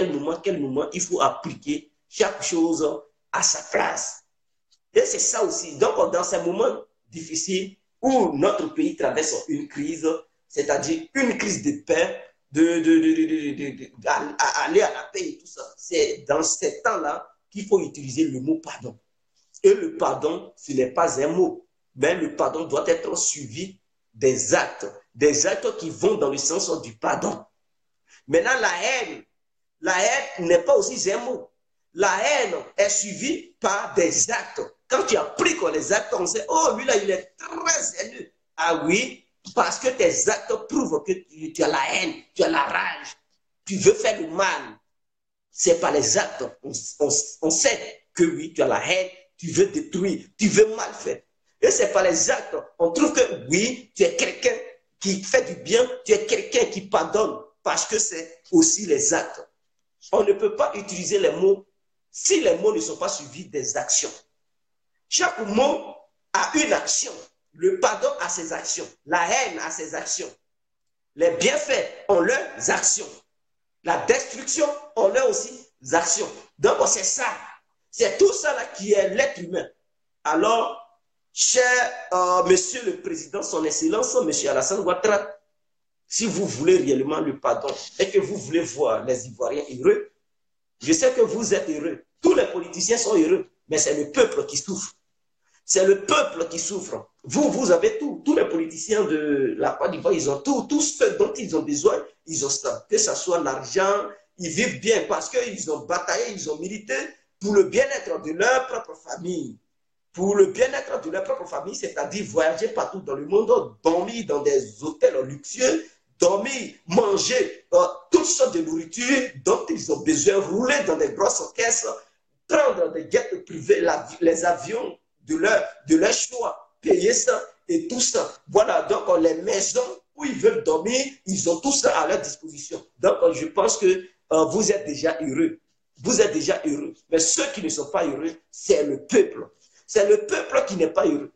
il faut appliquer chaque chose à sa place? Et c'est ça aussi. Donc, dans ces moments difficile où notre pays traverse une crise, c'est-à-dire une crise de paix, aller à la paix et tout ça. C'est dans ces temps-là qu'il faut utiliser le mot pardon. Et le pardon, ce n'est pas un mot, mais le pardon doit être suivi des actes qui vont dans le sens du pardon. Maintenant, la haine n'est pas aussi un mot. La haine est suivie par des actes. Quand tu appliques les actes, on sait, oh, lui là, il est très haineux. Ah oui, parce que tes actes prouvent que tu as la haine, tu as la rage, tu veux faire le mal. C'est par les actes. On sait que oui, tu as la haine, tu veux détruire, tu veux mal faire. Et c'est par les actes. On trouve que oui, tu es quelqu'un qui fait du bien, tu es quelqu'un qui pardonne, parce que c'est aussi les actes. On ne peut pas utiliser les mots si les mots ne sont pas suivis des actions. Chaque mot a une action. Le pardon a ses actions. La haine a ses actions. Les bienfaits ont leurs actions. La destruction ont leurs aussi actions. Donc c'est ça. C'est tout ça là qui est l'être humain. Alors, cher Monsieur le Président, son Excellence, Monsieur Alassane Ouattara, si vous voulez réellement le pardon et que vous voulez voir les Ivoiriens heureux, je sais que vous êtes heureux. Tous les politiciens sont heureux, mais c'est le peuple qui souffre. C'est le peuple qui souffre. Vous avez tout. Tous les politiciens de la Côte d'Ivoire, ils ont tout. Tout ce dont ils ont besoin, ils ont ça. Que ce soit l'argent, ils vivent bien parce qu'ils ont bataillé, ils ont milité pour le bien-être de leur propre famille. Pour le bien-être de leur propre famille, c'est-à-dire voyager partout dans le monde, dormir dans des hôtels luxueux, dormir, manger toutes sortes de nourriture dont ils ont besoin, rouler dans des grosses caisses, prendre des jets privés, les avions de leur choix, payer ça et tout ça. Voilà, donc les maisons où ils veulent dormir, ils ont tout ça à leur disposition. Donc je pense que vous êtes déjà heureux. Vous êtes déjà heureux. Mais ceux qui ne sont pas heureux, c'est le peuple. C'est le peuple qui n'est pas heureux.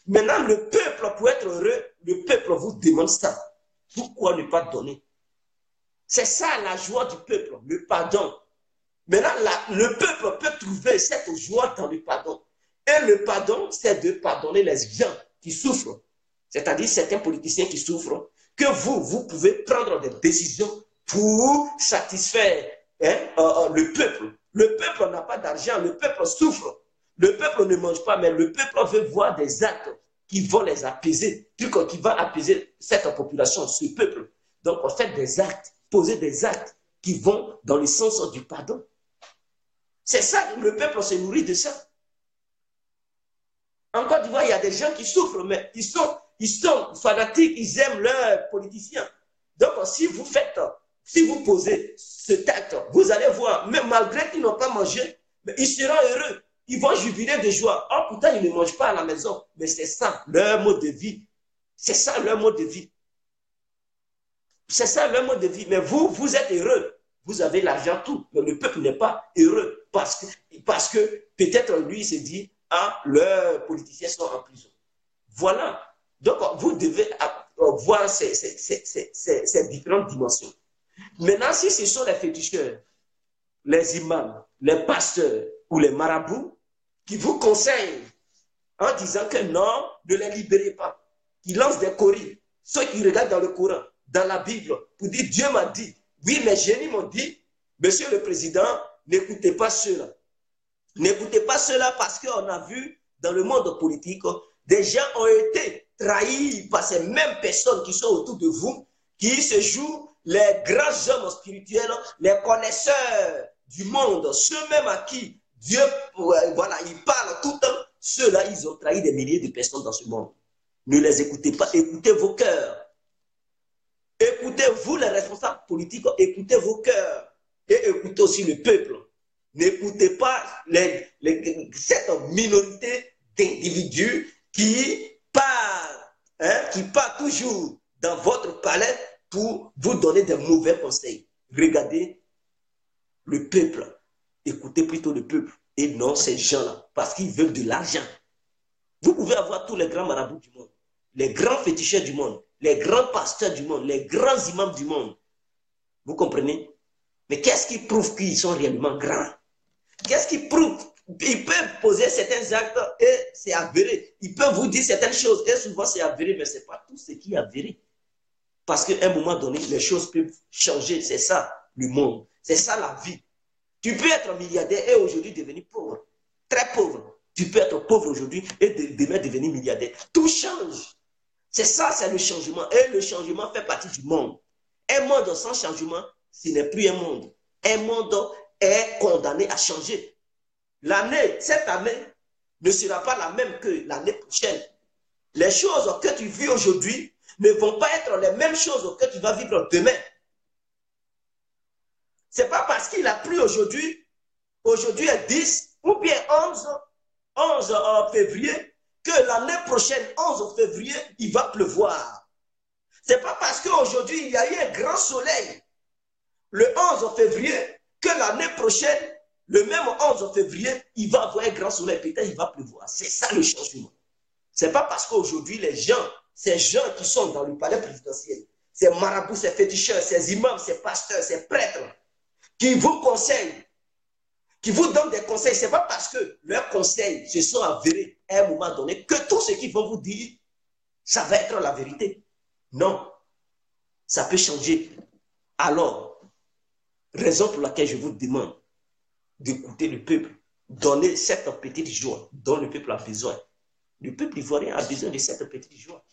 Maintenant, le peuple, pour être heureux, le peuple vous demande ça. Pourquoi ne pas donner? C'est ça la joie du peuple, le pardon. Maintenant, le peuple peut trouver cette joie dans le pardon. Et le pardon, c'est de pardonner les gens qui souffrent. C'est-à-dire certains politiciens qui souffrent, que vous pouvez prendre des décisions pour satisfaire le peuple. Le peuple n'a pas d'argent, le peuple souffre. Le peuple ne mange pas, mais le peuple veut voir des actes qui vont les apaiser, qui va apaiser cette population, ce peuple. Donc, on fait des actes, poser des actes qui vont dans le sens du pardon. C'est ça, le peuple se nourrit de ça. En Côte d'Ivoire, il y a des gens qui souffrent, mais ils sont fanatiques, ils aiment leurs politiciens. Donc, si vous posez cet acte, vous allez voir, même malgré qu'ils n'ont pas mangé, mais ils seront heureux. Ils vont jubiler de joie. Oh, pourtant, ils ne mangent pas à la maison. Mais c'est ça, leur mode de vie. C'est ça, leur mode de vie. C'est ça, leur mode de vie. Mais vous êtes heureux. Vous avez l'argent, tout. Mais le peuple n'est pas heureux. Parce que peut-être lui, il se dit, ah, leurs politiciens sont en prison. Voilà. Donc, vous devez voir ces différentes dimensions. Maintenant, si ce sont les féticheurs, les imams, les pasteurs ou les marabouts qui vous conseillent en disant que non, ne les libérez pas, qui lancent des coris, ceux qui regardent dans le Coran, dans la Bible, pour dire Dieu m'a dit, oui, mes génies m'ont dit, Monsieur le Président, n'écoutez pas cela. N'écoutez pas cela parce qu'on a vu dans le monde politique, des gens ont été trahis par ces mêmes personnes qui sont autour de vous, qui se jouent les grands hommes spirituels, les connaisseurs du monde, ceux-mêmes à qui Dieu, voilà, il parle tout le temps, ceux-là, ils ont trahi des milliers de personnes dans ce monde. Ne les écoutez pas, écoutez vos cœurs. Écoutez-vous les responsables politiques, écoutez vos cœurs et écoutez aussi le peuple. N'écoutez pas cette minorité d'individus qui part toujours dans votre palais pour vous donner des mauvais conseils. Regardez le peuple. Écoutez plutôt le peuple et non ces gens-là, parce qu'ils veulent de l'argent. Vous pouvez avoir tous les grands marabouts du monde, les grands féticheurs du monde, les grands pasteurs du monde, les grands imams du monde. Vous comprenez? Mais qu'est-ce qui prouve qu'ils sont réellement grands? Qu'est-ce qui prouve Ils peuvent poser certains actes et c'est avéré. Ils peuvent vous dire certaines choses et souvent c'est avéré, mais ce n'est pas tout ce qui est avéré. Parce qu'à un moment donné, les choses peuvent changer. C'est ça le monde. C'est ça la vie. Tu peux être milliardaire et aujourd'hui devenir pauvre. Très pauvre. Tu peux être pauvre aujourd'hui et demain devenir milliardaire. Tout change. C'est ça, c'est le changement. Et le changement fait partie du monde. Un monde sans changement, ce n'est plus un monde. Un monde est condamné à changer. Cette année ne sera pas la même que l'année prochaine. Les choses que tu vis aujourd'hui ne vont pas être les mêmes choses que tu vas vivre demain. Ce n'est pas parce qu'il a plu aujourd'hui est 10 ou bien 11 février, que l'année prochaine, 11 février, il va pleuvoir. Ce n'est pas parce qu'aujourd'hui, il y a eu un grand soleil, le 11 février, que l'année prochaine, le même 11 février, il va avoir un grand soleil, peut-être il va pleuvoir. C'est ça le changement. Ce n'est pas parce qu'aujourd'hui, ces gens qui sont dans le palais présidentiel, ces marabouts, ces féticheurs, ces imams, ces pasteurs, ces prêtres, qui vous conseillent, qui vous donnent des conseils, ce n'est pas parce que leurs conseils se sont avérés à un moment donné que tout ce qu'ils vont vous dire, ça va être la vérité. Non, ça peut changer. Alors, raison pour laquelle je vous demande d'écouter le peuple, donner cette petite joie dont le peuple a besoin. Le peuple ivoirien a besoin de cette petite joie.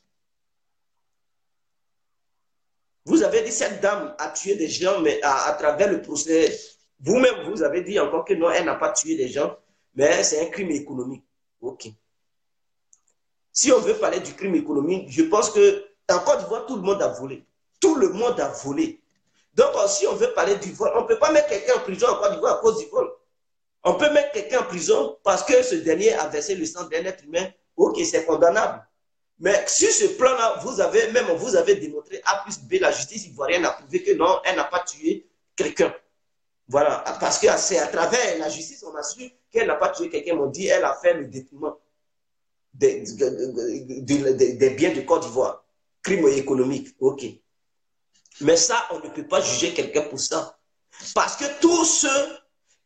Vous avez dit cette dame a tué des gens, mais à travers le procès, vous-même, vous avez dit encore que non, elle n'a pas tué des gens, mais c'est un crime économique. Ok. Si on veut parler du crime économique, je pense que en Côte d'Ivoire, tout le monde a volé. Tout le monde a volé. Donc, si on veut parler du vol, on ne peut pas mettre quelqu'un en prison en Côte d'Ivoire à cause du vol. On peut mettre quelqu'un en prison parce que ce dernier a versé le sang d'un être humain. Ok, c'est condamnable. Mais sur ce plan-là, vous avez démontré A plus B, la justice ivoirienne a prouvé que non, elle n'a pas tué quelqu'un. Voilà, parce que c'est à travers la justice, on a su qu'elle n'a pas tué quelqu'un, on dit qu'elle a fait le détournement des biens de Côte d'Ivoire. Crime économique, ok. Mais ça, on ne peut pas juger quelqu'un pour ça. Parce que tous ceux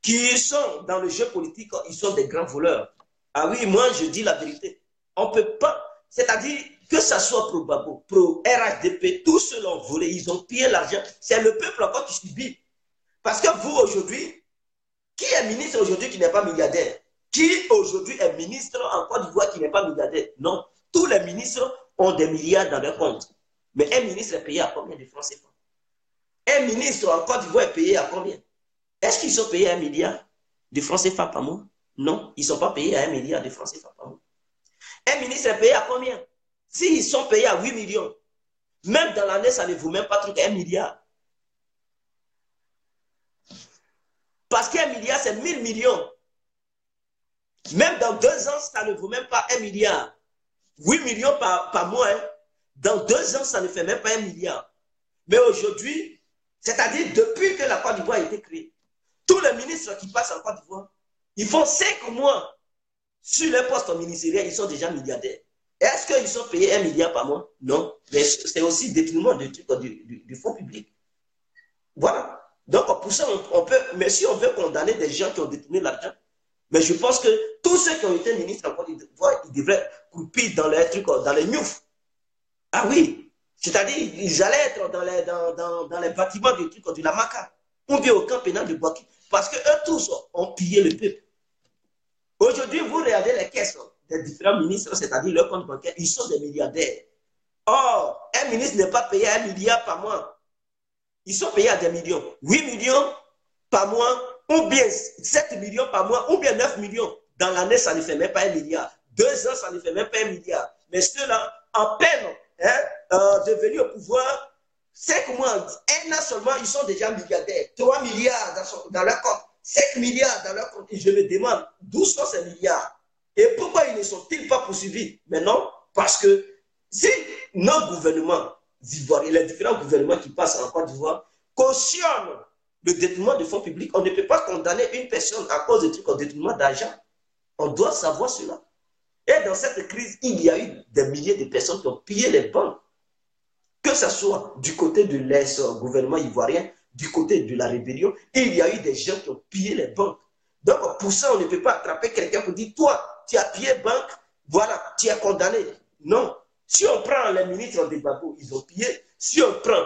qui sont dans le jeu politique, ils sont des grands voleurs. Ah oui, moi, je dis la vérité. On ne peut pas, c'est-à-dire que ça soit pro Babo, pro RHDP, tous ceux l'ont volé, ils ont pillé l'argent. C'est le peuple encore qui subit. Parce que vous, aujourd'hui, qui est ministre aujourd'hui qui n'est pas milliardaire? Qui aujourd'hui est ministre en Côte d'Ivoire qui n'est pas milliardaire? Non. Tous les ministres ont des milliards dans leur compte. Mais un ministre est payé à combien de francs CFA? Un ministre en Côte d'Ivoire est payé à combien? Est-ce qu'ils sont payés à 1 milliard de francs CFA par mois? Non, ils ne sont pas payés à 1 milliard de francs CFA par mois. Un ministre est payé à combien? S'ils sont payés à 8 millions, même dans l'année, ça ne vaut même pas truc 1 milliard. Parce qu'un milliard, c'est 1000 millions. Même dans 2 ans, ça ne vaut même pas 1 milliard. 8 millions par mois, hein. Dans 2 ans, ça ne fait même pas 1 milliard. Mais aujourd'hui, c'est-à-dire depuis que la Côte d'Ivoire a été créée, tous les ministres qui passent en Côte d'Ivoire, ils font 5 mois sur les postes ministériels, ils sont déjà milliardaires. Est-ce qu'ils sont payés 1 milliard par mois? Non. Mais c'est aussi détournement du fonds public. Voilà. Donc, pour ça, on peut, mais si on veut condamner des gens qui ont détourné l'argent, mais je pense que tous ceux qui ont été ministres en Côte d'Ivoire, ils devraient couper dans les trucs, dans les newfs. Ah oui. C'est-à-dire, ils allaient être dans les bâtiments du truc de la Maca, ou bien au camp pénal de Boaki, parce qu'eux tous ont pillé le peuple. Aujourd'hui, vous regardez les caisses des différents ministres, c'est-à-dire leur compte bancaire, ils sont des milliardaires. Or, un ministre n'est pas payé à 1 milliard par mois. Ils sont payés à des millions. 8 millions par mois, ou bien 7 millions par mois, ou bien 9 millions. Dans l'année, ça ne fait même pas 1 milliard. 2 ans, ça ne fait même pas 1 milliard. Mais ceux-là, en peine de venir au pouvoir, 5 mois, 1 an seulement, ils sont déjà milliardaires. 3 milliards dans leur compte, 5 milliards dans leur compte. Et je me demande d'où sont ces milliards. Et pourquoi ils ne sont-ils pas poursuivis? Mais non, parce que si nos gouvernements ivoiriens, les différents gouvernements qui passent en Côte d'Ivoire, cautionnent le détournement de fonds publics, on ne peut pas condamner une personne à cause de trucs en détournement d'argent. On doit savoir cela. Et dans cette crise, il y a eu des milliers de personnes qui ont pillé les banques. Que ce soit du côté de l'ex-gouvernement ivoirien, du côté de la rébellion, il y a eu des gens qui ont pillé les banques. Donc, pour ça, on ne peut pas attraper quelqu'un pour dire, toi, tu as pillé banque, voilà, tu es condamné. Non. Si on prend les ministres de Gbagbo, ils ont pillé. Si on prend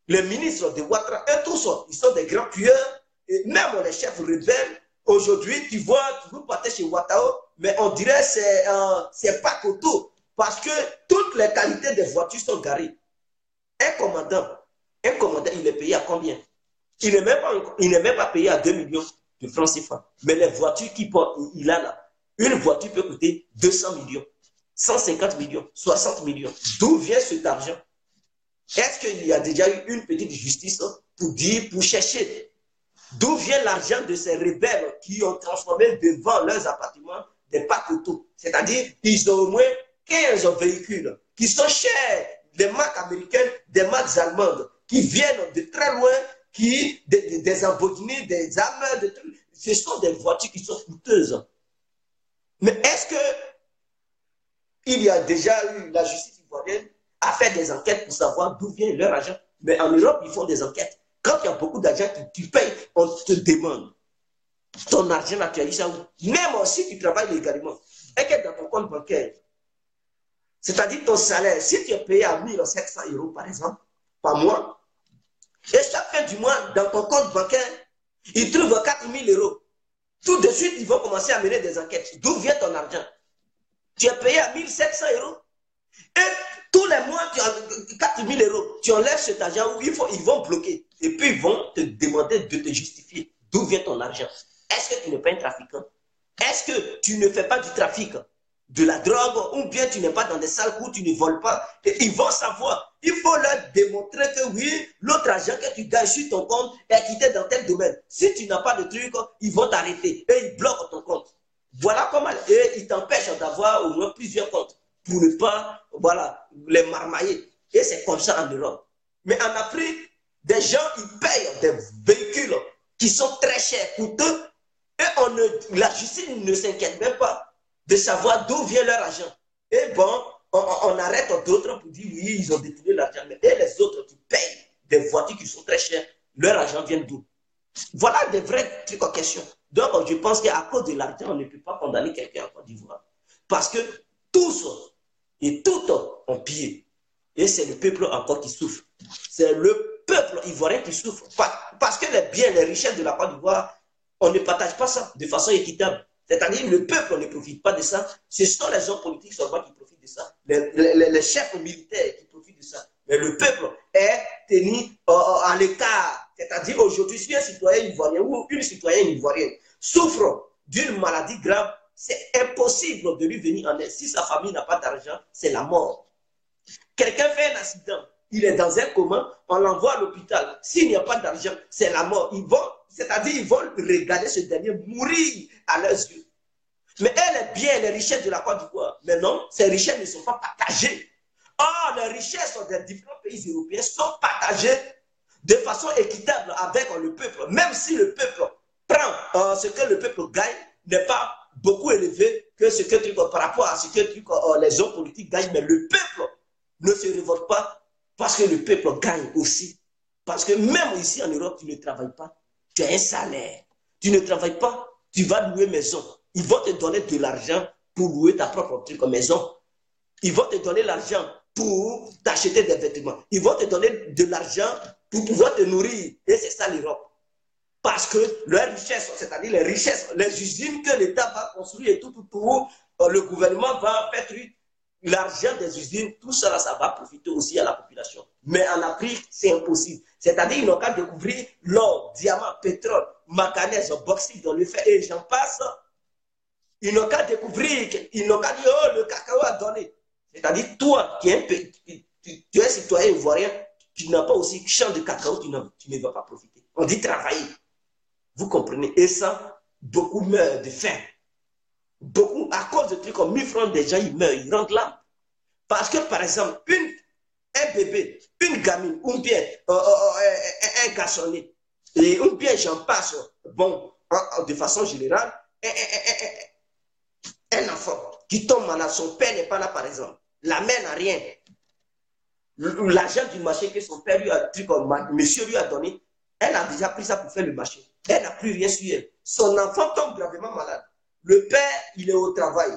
les ministres de Ouattara, et tous, ils sont des grands tueurs. Et même les chefs rebelles, aujourd'hui, tu vois, vous partez chez Ouattara, mais on dirait que c'est pas Koto. Parce que toutes les qualités des voitures sont garées. Un commandant, il est payé à combien? Il n'est même pas payé à 2 millions de francs CFA. Mais les voitures qu'il porte, il a là, une voiture peut coûter 200 millions, 150 millions, 60 millions. D'où vient cet argent? Est-ce qu'il y a déjà eu une petite justice pour dire, pour chercher d'où vient l'argent de ces rebelles qui ont transformé devant leurs appartements des packs auto? C'est-à-dire, ils ont au moins 15 véhicules qui sont chers, des marques américaines, des marques allemandes, qui viennent de très loin, des Lamborghini, des armes, ce sont des voitures qui sont coûteuses. Mais est-ce qu'il y a déjà eu la justice ivoirienne à faire des enquêtes pour savoir d'où vient leur argent? Mais en Europe, ils font des enquêtes. Quand il y a beaucoup d'argent que tu payes, on te demande. Ton argent, là, tu as eu ça où? Même si tu travailles légalement, et que dans ton compte bancaire, c'est-à-dire ton salaire, si tu es payé à 1 700 € par exemple, par mois, et chaque fin du mois, dans ton compte bancaire, ils trouvent 4 000 €. Tout de suite, ils vont commencer à mener des enquêtes. D'où vient ton argent? Tu es payé à 1 700 €. Et tous les mois, tu as 4 000 €. Tu enlèves cet argent où ils vont bloquer. Et puis, ils vont te demander de te justifier d'où vient ton argent. Est-ce que tu n'es pas un trafiquant? Est-ce que tu ne fais pas du trafic de la drogue, ou bien tu n'es pas dans des salles où tu ne voles pas? Et ils vont savoir. Il faut leur démontrer que oui, l'autre argent que tu gagnes sur ton compte est quitté dans tel domaine. Si tu n'as pas de truc, ils vont t'arrêter et ils bloquent ton compte. Voilà comment ils t'empêchent d'avoir au moins plusieurs comptes pour ne pas, voilà, les marmailler. Et c'est comme ça en Europe. Mais en Afrique, des gens, ils payent des véhicules qui sont très chers, coûteux, et la justice ne s'inquiète même pas de savoir d'où vient leur argent. Et bon, on arrête d'autres pour dire oui, ils ont détourné l'argent. Mais et les autres qui payent des voitures qui sont très chères, leur argent vient d'où? Voilà des vrais trucs en question. Donc, je pense qu'à cause de l'argent, on ne peut pas condamner quelqu'un en Côte d'Ivoire. Parce que tous et toutes ont pillé. Et c'est le peuple encore qui souffre. C'est le peuple ivoirien qui souffre. Parce que les biens, les richesses de la Côte d'Ivoire, on ne partage pas ça de façon équitable. C'est-à-dire le peuple ne profite pas de ça. Ce sont les hommes politiques seulement qui profitent de ça. Les chefs militaires qui profitent de ça. Mais le peuple est tenu à l'écart. C'est-à-dire aujourd'hui, si un citoyen ivoirien ou une citoyenne ivoirienne souffre d'une maladie grave, c'est impossible de lui venir en aide. Si sa famille n'a pas d'argent, c'est la mort. Quelqu'un fait un accident, il est dans un coma, on l'envoie à l'hôpital. S'il n'y a pas d'argent, c'est la mort. C'est-à-dire ils vont regarder ce dernier mourir à leurs yeux. Mais les biens, les richesses de la Côte d'Ivoire, mais non, ces richesses ne sont pas partagées. Or, les richesses des différents pays européens sont partagées de façon équitable avec le peuple. Même si le peuple prend ce que le peuple gagne, n'est pas beaucoup élevé que ce que par rapport à ce que les hommes politiques gagnent, mais le peuple ne se révolte pas parce que le peuple gagne aussi. Parce que même ici en Europe, tu ne travailles pas. Tu as un salaire. Tu ne travailles pas, tu vas louer maison. Ils vont te donner de l'argent pour louer ta propre maison. Ils vont te donner l'argent pour t'acheter des vêtements. Ils vont te donner de l'argent pour pouvoir te nourrir. Et c'est ça l'Europe. Parce que leurs richesses, c'est-à-dire les richesses, les usines que l'État va construire et tout, le gouvernement va faire l'argent des usines, tout ça, ça va profiter aussi à la population. Mais en Afrique, c'est impossible. C'est-à-dire qu'ils n'ont qu'à découvrir l'or, diamant, pétrole, manganèse, bauxite dans le fer, et j'en passe. Ils n'ont qu'à découvrir, ils n'ont qu'à dire, oh, le cacao a donné. C'est-à-dire, toi, tu es un citoyen ivoirien, tu n'as pas aussi champ de cacao, tu ne vas pas profiter. On dit travailler. Vous comprenez? Et ça, beaucoup meurent de faim. Beaucoup, à cause de trucs comme 1000 francs, des gens, ils meurent, ils rentrent là. Parce que, par exemple, un bébé, une gamine, ou bien un garçonnet, ou bien j'en passe, bon, de façon générale, un enfant qui tombe malade, son père n'est pas là, par exemple. La mère n'a rien. L'argent du marché que son père lui a, monsieur lui a donné, elle a déjà pris ça pour faire le marché. Elle n'a plus rien sur elle. son enfant tombe gravement malade. Le père, il est au travail.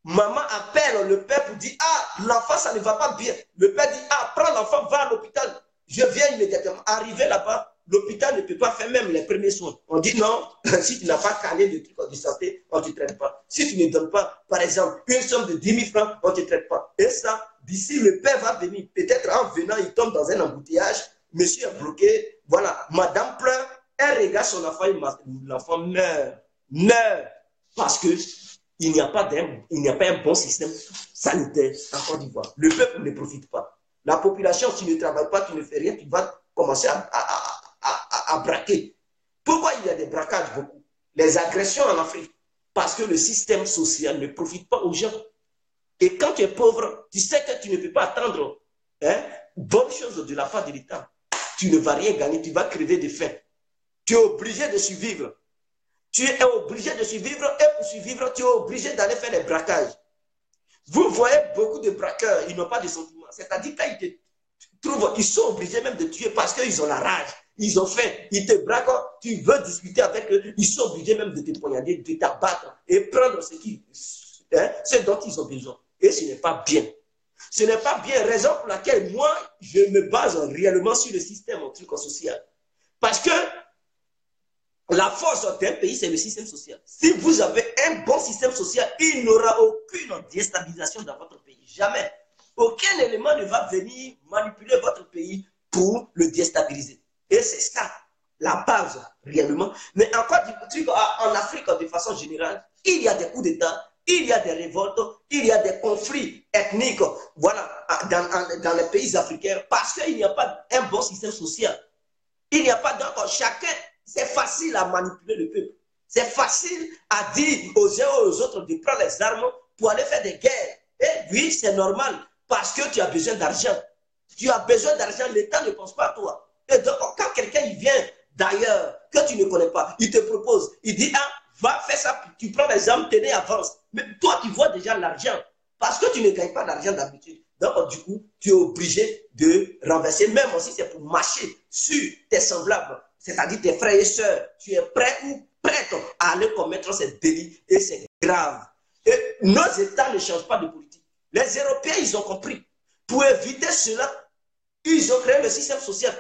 Maman appelle le père pour dire, ah, l'enfant, ça ne va pas bien. Le père dit, ah, prends l'enfant, va à l'hôpital. Je viens immédiatement. Arrivé là-bas, l'hôpital ne peut pas faire même les premiers soins. On dit non, si tu n'as pas calé de trucs de santé, on ne te traite pas. Si tu ne donnes pas, par exemple, une somme de 10 000 francs, on ne te traite pas. Et ça, d'ici, le père va venir. Peut-être en venant, il tombe dans un embouteillage. Monsieur est bloqué. Voilà, madame pleure. Elle regarde son enfant, l'enfant meurt. Meurt. Parce que il n'y a pas un bon système sanitaire en Côte d'Ivoire. Le peuple ne profite pas. La population, si tu ne travailles pas, tu ne fais rien, tu vas commencer à braquer. Pourquoi il y a des braquages beaucoup? Les agressions en Afrique, parce que le système social ne profite pas aux gens. Et quand tu es pauvre, tu sais que tu ne peux pas attendre bonne chose de la part de l'État. Tu ne vas rien gagner, tu vas crever de faim. Tu es obligé de survivre. Tu es obligé de survivre et pour survivre, tu es obligé d'aller faire des braquages. Vous voyez beaucoup de braqueurs, ils n'ont pas de sentiments. C'est-à-dire qu'ils te trouvent, ils sont obligés même de tuer parce qu'ils ont la rage, ils ont faim, ils te braquent, tu veux discuter avec eux, ils sont obligés même de te poignarder, de t'abattre et prendre ce dont ils ont besoin. Et ce n'est pas bien. Ce n'est pas bien, raison pour laquelle moi, je me base réellement sur le système social. Parce que la force d'un pays, c'est le système social. Si vous avez un bon système social, il n'y aura aucune déstabilisation dans votre pays. Jamais. Aucun élément ne va venir manipuler votre pays pour le déstabiliser. Et c'est ça, la base, réellement. Mais en Afrique, de façon générale, il y a des coups d'État, il y a des révoltes, il y a des conflits ethniques, voilà, dans les pays africains, parce qu'il n'y a pas un bon système social. Il n'y a pas donc chacun. C'est facile à manipuler le peuple. C'est facile à dire aux uns et aux autres de prendre les armes pour aller faire des guerres. Et oui, c'est normal parce que tu as besoin d'argent. Tu as besoin d'argent, l'État ne pense pas à toi. Et donc, quand quelqu'un vient d'ailleurs, que tu ne connais pas, il te propose, il dit, ah, va faire ça, tu prends les armes, tenez, avance. Mais toi, tu vois déjà l'argent parce que tu ne gagnes pas d'argent d'habitude. Donc, du coup, tu es obligé de renverser, même si c'est pour marcher sur tes semblables. C'est-à-dire tes frères et sœurs, tu es prêt ou prête à aller commettre ces délits et c'est grave. Et nos États ne changent pas de politique. Les Européens, ils ont compris. Pour éviter cela, ils ont créé le système social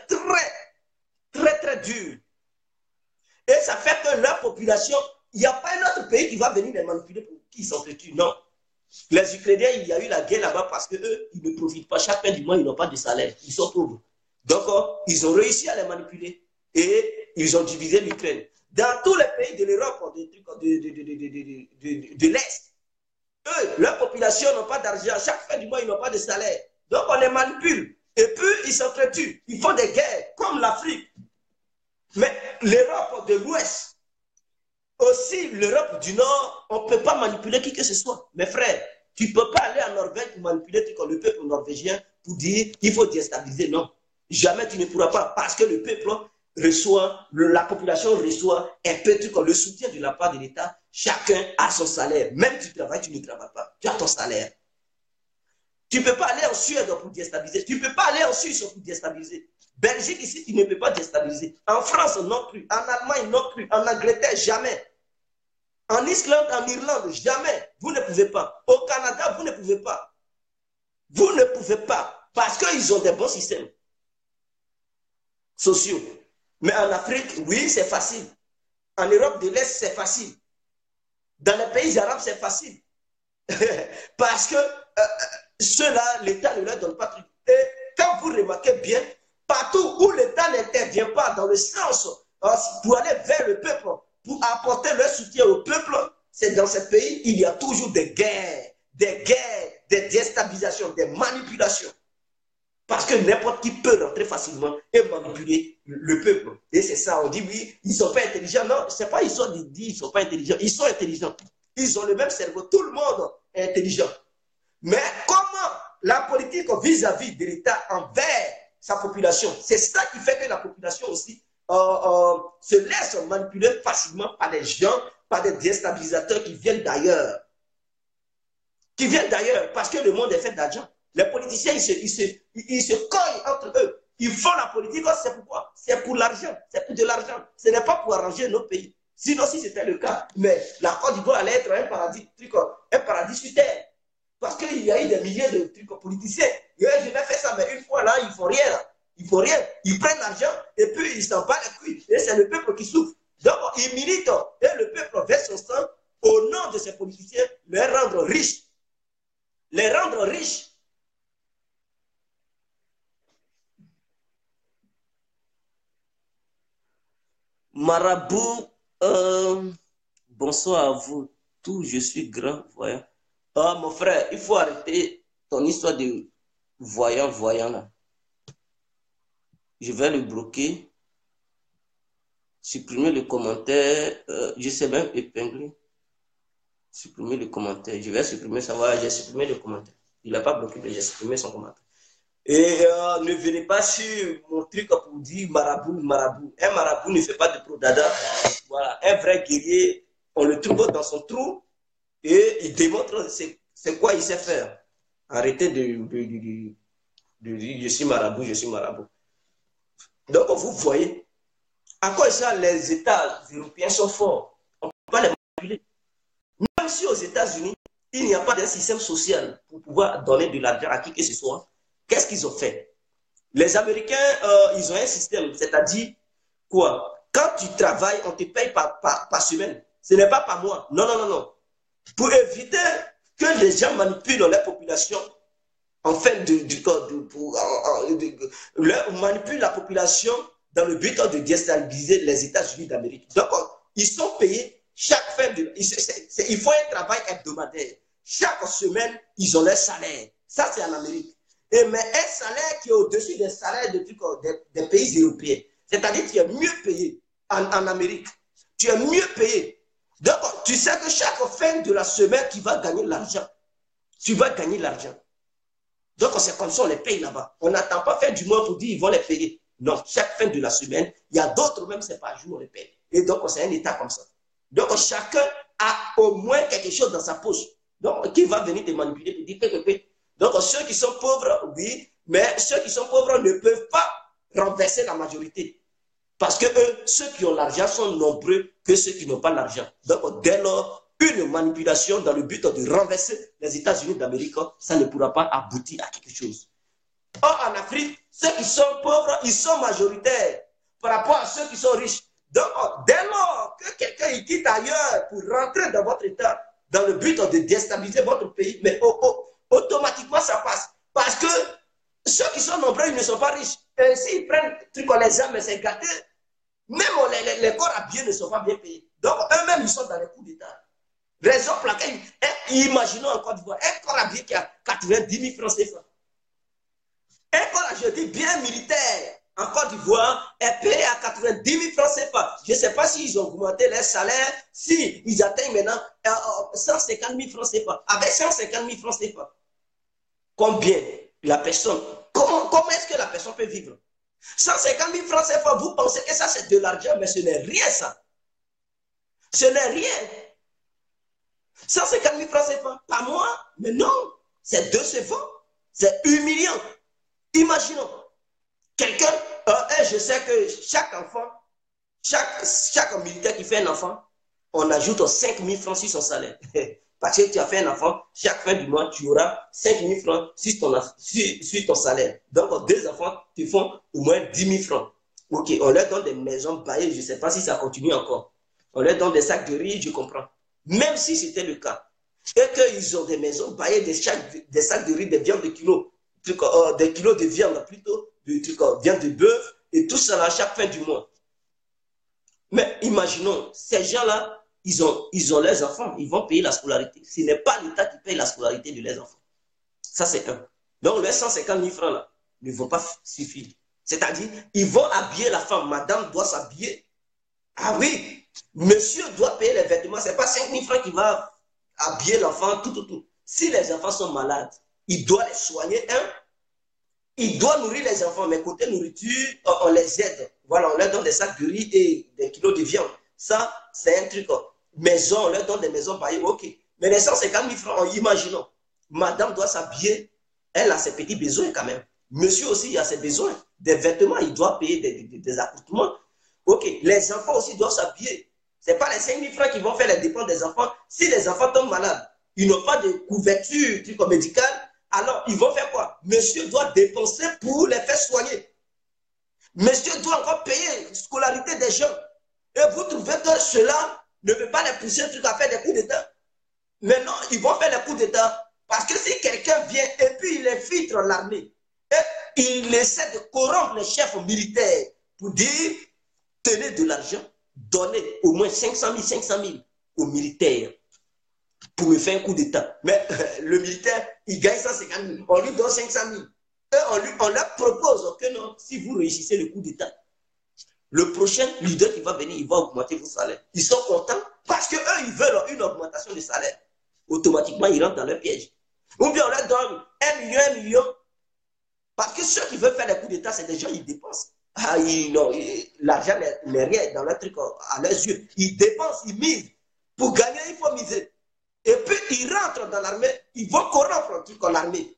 très dur. Et ça fait que leur population, il n'y a pas un autre pays qui va venir les manipuler pour qu'ils s'entretuent. Non. Les Ukrainiens, il y a eu la guerre là-bas parce qu'eux, ils ne profitent pas. Chaque fin du mois, ils n'ont pas de salaire. Ils sont pauvres. Donc, ils ont réussi à les manipuler. Et ils ont divisé l'Ukraine. Dans tous les pays de l'Europe, de l'Est, eux, leur population n'a pas d'argent. Chaque fin du mois, ils n'ont pas de salaire. Donc, on les manipule. Et puis, ils s'entretuent. Ils font des guerres, comme l'Afrique. Mais l'Europe de l'Ouest, aussi l'Europe du Nord, on ne peut pas manipuler qui que ce soit. Mes frères, tu ne peux pas aller en Norvège pour manipuler le peuple norvégien pour dire qu'il faut déstabiliser. Non. Jamais tu ne pourras pas. Parce que le peuple reçoit, la population reçoit un peu le soutien de la part de l'État. Chacun a son salaire. Même si tu travailles, tu ne travailles pas. Tu as ton salaire. Tu ne peux pas aller en Suède pour déstabiliser. Tu ne peux pas aller en Suisse pour déstabiliser. Belgique, ici, tu ne peux pas déstabiliser. En France, non plus. En Allemagne, non plus. En Angleterre, jamais. En Islande, en Irlande, jamais. Vous ne pouvez pas. Au Canada, vous ne pouvez pas. Vous ne pouvez pas. Parce qu'ils ont des bons systèmes sociaux. Mais en Afrique, oui, c'est facile. En Europe de l'Est, c'est facile. Dans les pays arabes, c'est facile. Parce que ceux-là, l'État ne leur donne pas de truc. Et quand vous remarquez bien, partout où l'État n'intervient pas dans le sens pour aller vers le peuple, pour apporter leur soutien au peuple, c'est dans ces pays, il y a toujours des guerres, des déstabilisations, des manipulations. Parce que n'importe qui peut rentrer facilement et manipuler le peuple. Et c'est ça, on dit oui, ils ne sont pas intelligents. Non, ce n'est pas ils sont dit, ils ne sont pas intelligents. Ils sont intelligents. Ils ont le même cerveau. Tout le monde est intelligent. Mais comment la politique vis-à-vis de l'État envers sa population, c'est ça qui fait que la population aussi se laisse manipuler facilement par des gens, par des déstabilisateurs qui viennent d'ailleurs. Qui viennent d'ailleurs parce que le monde est fait d'argent. Les politiciens, ils se cognent entre eux. Ils font la politique, c'est pourquoi? C'est pour l'argent, c'est pour de l'argent. Ce n'est pas pour arranger nos pays. Sinon, si c'était le cas, mais la Côte d'Ivoire allait être un paradis sur terre. Parce qu'il y a eu des milliers de trucs politiciens. Et je vais faire ça, mais une fois là, ils ne font rien. Là. Ils ne font rien. Ils prennent l'argent et puis ils s'en battent les couilles. Et c'est le peuple qui souffre. Donc, ils militent et le peuple verse son sang au nom de ces politiciens, les rendre riches. Les rendre riches. Marabout, bonsoir à vous tous, je suis grand voyant. Ah, mon frère, il faut arrêter ton histoire de voyant là. Je vais le bloquer, supprimer le commentaire, je sais même épingler, supprimer le commentaire. Je vais supprimer ça, voilà, j'ai supprimé le commentaire. Il n'a pas bloqué, mais j'ai supprimé son commentaire. Et ne venez pas sur mon truc pour dire marabout. Un marabout ne fait pas de prodada. Voilà, un vrai guerrier, on le trouve dans son trou et il démontre c'est quoi il sait faire. Arrêtez de dire je suis marabout. Donc vous voyez, à quoi ça les États européens sont forts. On ne peut pas les manipuler. Même si aux États-Unis, il n'y a pas d'un système social pour pouvoir donner de l'argent à qui que ce soit. Qu'est-ce qu'ils ont fait? Les Américains, ils ont un système, c'est-à-dire quoi? Quand tu travailles, on te paye par semaine. Ce n'est pas par mois. Non. Pour éviter que les gens manipulent la population, manipulent la population dans le but de déstabiliser les États-Unis d'Amérique. Donc, ils sont payés chaque fin de... Il faut un travail hebdomadaire. Chaque semaine, ils ont leur salaire. Ça, c'est en Amérique. Mais un salaire qui est au-dessus des salaires des pays européens. C'est-à-dire que tu es mieux payé en Amérique. Tu es mieux payé. Donc, tu sais que chaque fin de la semaine, tu vas gagner l'argent. Tu vas gagner l'argent. Donc, c'est comme ça, on les paye là-bas. On n'attend pas fin du mois pour dire qu'ils vont les payer. Non, chaque fin de la semaine, il y a d'autres, même c'est pas jour, on les paye. Et donc, c'est un état comme ça. Donc, chacun a au moins quelque chose dans sa poche. Donc, qui va venir te manipuler pour dire que donc, ceux qui sont pauvres, oui, mais ceux qui sont pauvres ne peuvent pas renverser la majorité. Parce que eux, ceux qui ont l'argent sont nombreux que ceux qui n'ont pas l'argent. Donc, dès lors, une manipulation dans le but de renverser les États-Unis d'Amérique, ça ne pourra pas aboutir à quelque chose. Or, en Afrique, ceux qui sont pauvres, ils sont majoritaires par rapport à ceux qui sont riches. Donc, dès lors que quelqu'un quitte ailleurs pour rentrer dans votre État, dans le but de déstabiliser votre pays, mais automatiquement ça passe. Parce que ceux qui sont nombreux, ils ne sont pas riches. Et s'ils prennent les armes, c'est gâté. Même les corps habillés ne sont pas bien payés. Donc eux-mêmes, ils sont dans les coups d'État. Raison pour laquelle, imaginons en Côte d'Ivoire, un corps habillé qui a 90 000 francs CFA. Un corps, je dis bien militaire, en Côte d'Ivoire, est payé à 90 000 francs CFA. Je ne sais pas s'ils ont augmenté leur salaire, s'ils atteignent maintenant 150 000 francs CFA. Avec 150 000 francs CFA, combien la personne, comment est-ce que la personne peut vivre? 150 000 francs CFA, vous pensez que ça c'est de l'argent, mais ce n'est rien ça. Ce n'est rien. 150 000 francs CFA par mois, mais non, c'est 2 CFA, c'est 1 million. Imaginons, quelqu'un, je sais que chaque enfant, chaque militaire qui fait un enfant, on ajoute 5 000 francs sur son salaire. Parce que tu as fait un enfant, chaque fin du mois, tu auras 5 000 francs sur ton salaire. Donc, 2 enfants te font au moins 10 000 francs. Ok, on leur donne des maisons baillées, je ne sais pas si ça continue encore. On leur donne des sacs de riz, je comprends. Même si c'était le cas, et qu'ils ont des maisons baillées, des sacs de riz, des viandes de kilos, des kilos de viande plutôt, de viande de bœuf, et tout ça à chaque fin du mois. Mais imaginons, ces gens-là, ils ont leurs enfants, ils vont payer la scolarité. Ce n'est pas l'État qui paye la scolarité de leurs enfants. Ça, c'est un. Donc, les 150 000 francs là ne vont pas suffire. C'est-à-dire, ils vont habiller la femme. Madame doit s'habiller. Ah oui, monsieur doit payer les vêtements. Ce n'est pas 5 000 francs qui va habiller l'enfant, tout. Si les enfants sont malades, il doit les soigner. Il doit nourrir les enfants, mais côté nourriture, on les aide. Voilà, on leur donne des sacs de riz et des kilos de viande. Ça, c'est un truc. Maison, on leur donne des maisons baillées, ok. Mais les 150 000 francs, imaginons. Madame doit s'habiller, elle a ses petits besoins quand même. Monsieur aussi, il a ses besoins. Des vêtements, il doit payer des accoutrements. Ok, les enfants aussi doivent s'habiller. Ce n'est pas les 5 000 francs qui vont faire les dépenses des enfants. Si les enfants tombent malades, ils n'ont pas de couverture médicale, alors ils vont faire quoi? Monsieur doit dépenser pour les faire soigner. Monsieur doit encore payer la scolarité des jeunes. Et vous trouvez que cela ne veut pas les pousser à faire des coups d'État? Maintenant, ils vont faire les coups d'État. Parce que si quelqu'un vient et puis il infiltre l'armée, et il essaie de corrompre les chefs militaires pour dire, tenez de l'argent, donnez au moins 500 000 aux militaires pour me faire un coup d'État. Mais le militaire, il gagne 150 000. On lui donne 500 000. Et on leur propose que non, si vous réussissez le coup d'État, le prochain leader qui va venir, il va augmenter vos salaires. Ils sont contents parce qu'eux, ils veulent une augmentation de salaire. Automatiquement, ils rentrent dans leur piège. Ou bien on leur donne 1 million. Parce que ceux qui veulent faire les coups d'État, c'est des gens qui dépensent. Ah, l'argent n'est rien dans leur truc à leurs yeux. Ils dépensent, ils misent. Pour gagner, il faut miser. Et puis, ils rentrent dans l'armée, ils vont corrompre un truc en armée.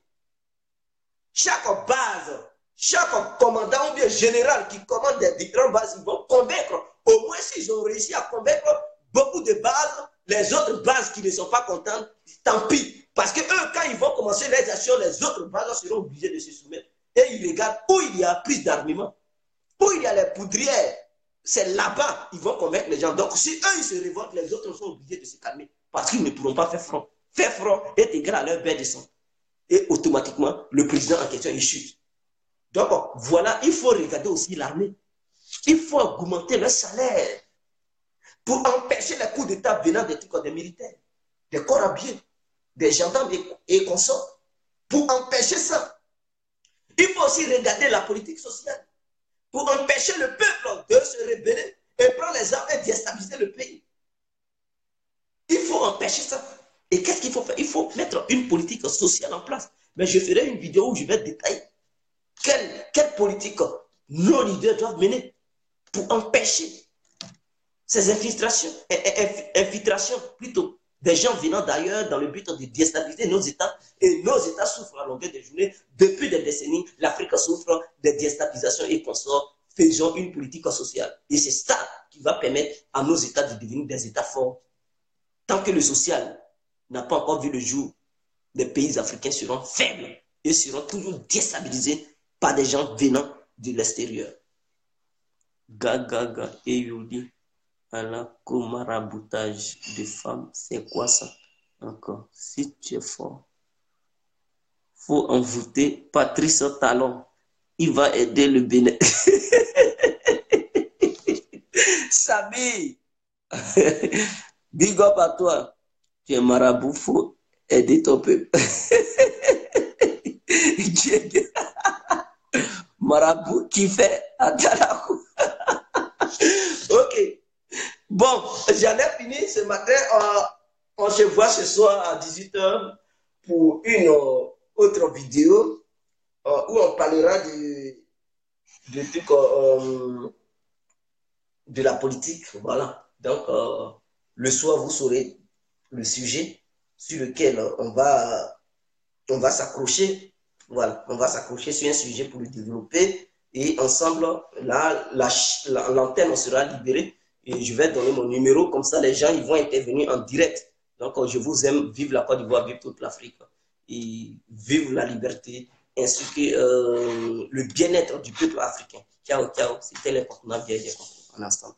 Chaque base, chaque commandant ou bien général qui commande des différentes bases, ils vont convaincre. Au moins, s'ils ont réussi à convaincre beaucoup de bases, les autres bases qui ne sont pas contentes, tant pis. Parce que eux, quand ils vont commencer les actions, les autres bases seront obligés de se soumettre. Et ils regardent où il y a plus d'armement, où il y a les poudrières. C'est là-bas ils vont convaincre les gens. Donc, si eux, ils se révoltent, les autres sont obligés de se calmer. Parce qu'ils ne pourront pas faire front. Faire front est égal à leur bain de sang. Et automatiquement, le président en question, il chute. Donc, voilà, il faut regarder aussi l'armée. Il faut augmenter le salaire pour empêcher les coups d'État venant des trucs des militaires, des corps habillés, des gendarmes et consorts. Pour empêcher ça, il faut aussi regarder la politique sociale. Pour empêcher le peuple de se rebeller et prendre les armes et déstabiliser le pays. Il faut empêcher ça. Et qu'est-ce qu'il faut faire? Il faut mettre une politique sociale en place. Mais je ferai une vidéo où je vais détailler quelle politique nos leaders doivent mener pour empêcher ces infiltrations plutôt, des gens venant d'ailleurs dans le but de déstabiliser nos États. Et nos États souffrent à longueur de journée. Depuis des décennies, l'Afrique souffre de déstabilisation et consorts. Faisons une politique sociale. Et c'est ça qui va permettre à nos États de devenir des États forts. Tant que le social n'a pas encore vu le jour, les pays africains seront faibles et seront toujours déstabilisés par des gens venant de l'extérieur. Gaga et Yuli à la maraboutage de femmes, c'est quoi ça? Encore, si tu es fort, faut envoûter Patrice Talon. Il va aider le Bénin. Samy, big up à toi. Tu es marabout, faut aider ton peuple. Marabout qui fait à Talakou. Ok. Bon, j'en ai fini ce matin. On se voit ce soir à 18h pour une autre vidéo où on parlera de trucs de la politique. Voilà. Donc, le soir, vous saurez le sujet sur lequel on va s'accrocher. Voilà, on va s'accrocher sur un sujet pour le développer. Et ensemble, là, l'antenne sera libérée. Et je vais donner mon numéro, comme ça les gens ils vont intervenir en direct. Donc je vous aime, vive la Côte d'Ivoire, vive toute l'Afrique. Et vive la liberté, ainsi que le bien-être du peuple africain. Ciao, ciao. C'était l'important bien en instant.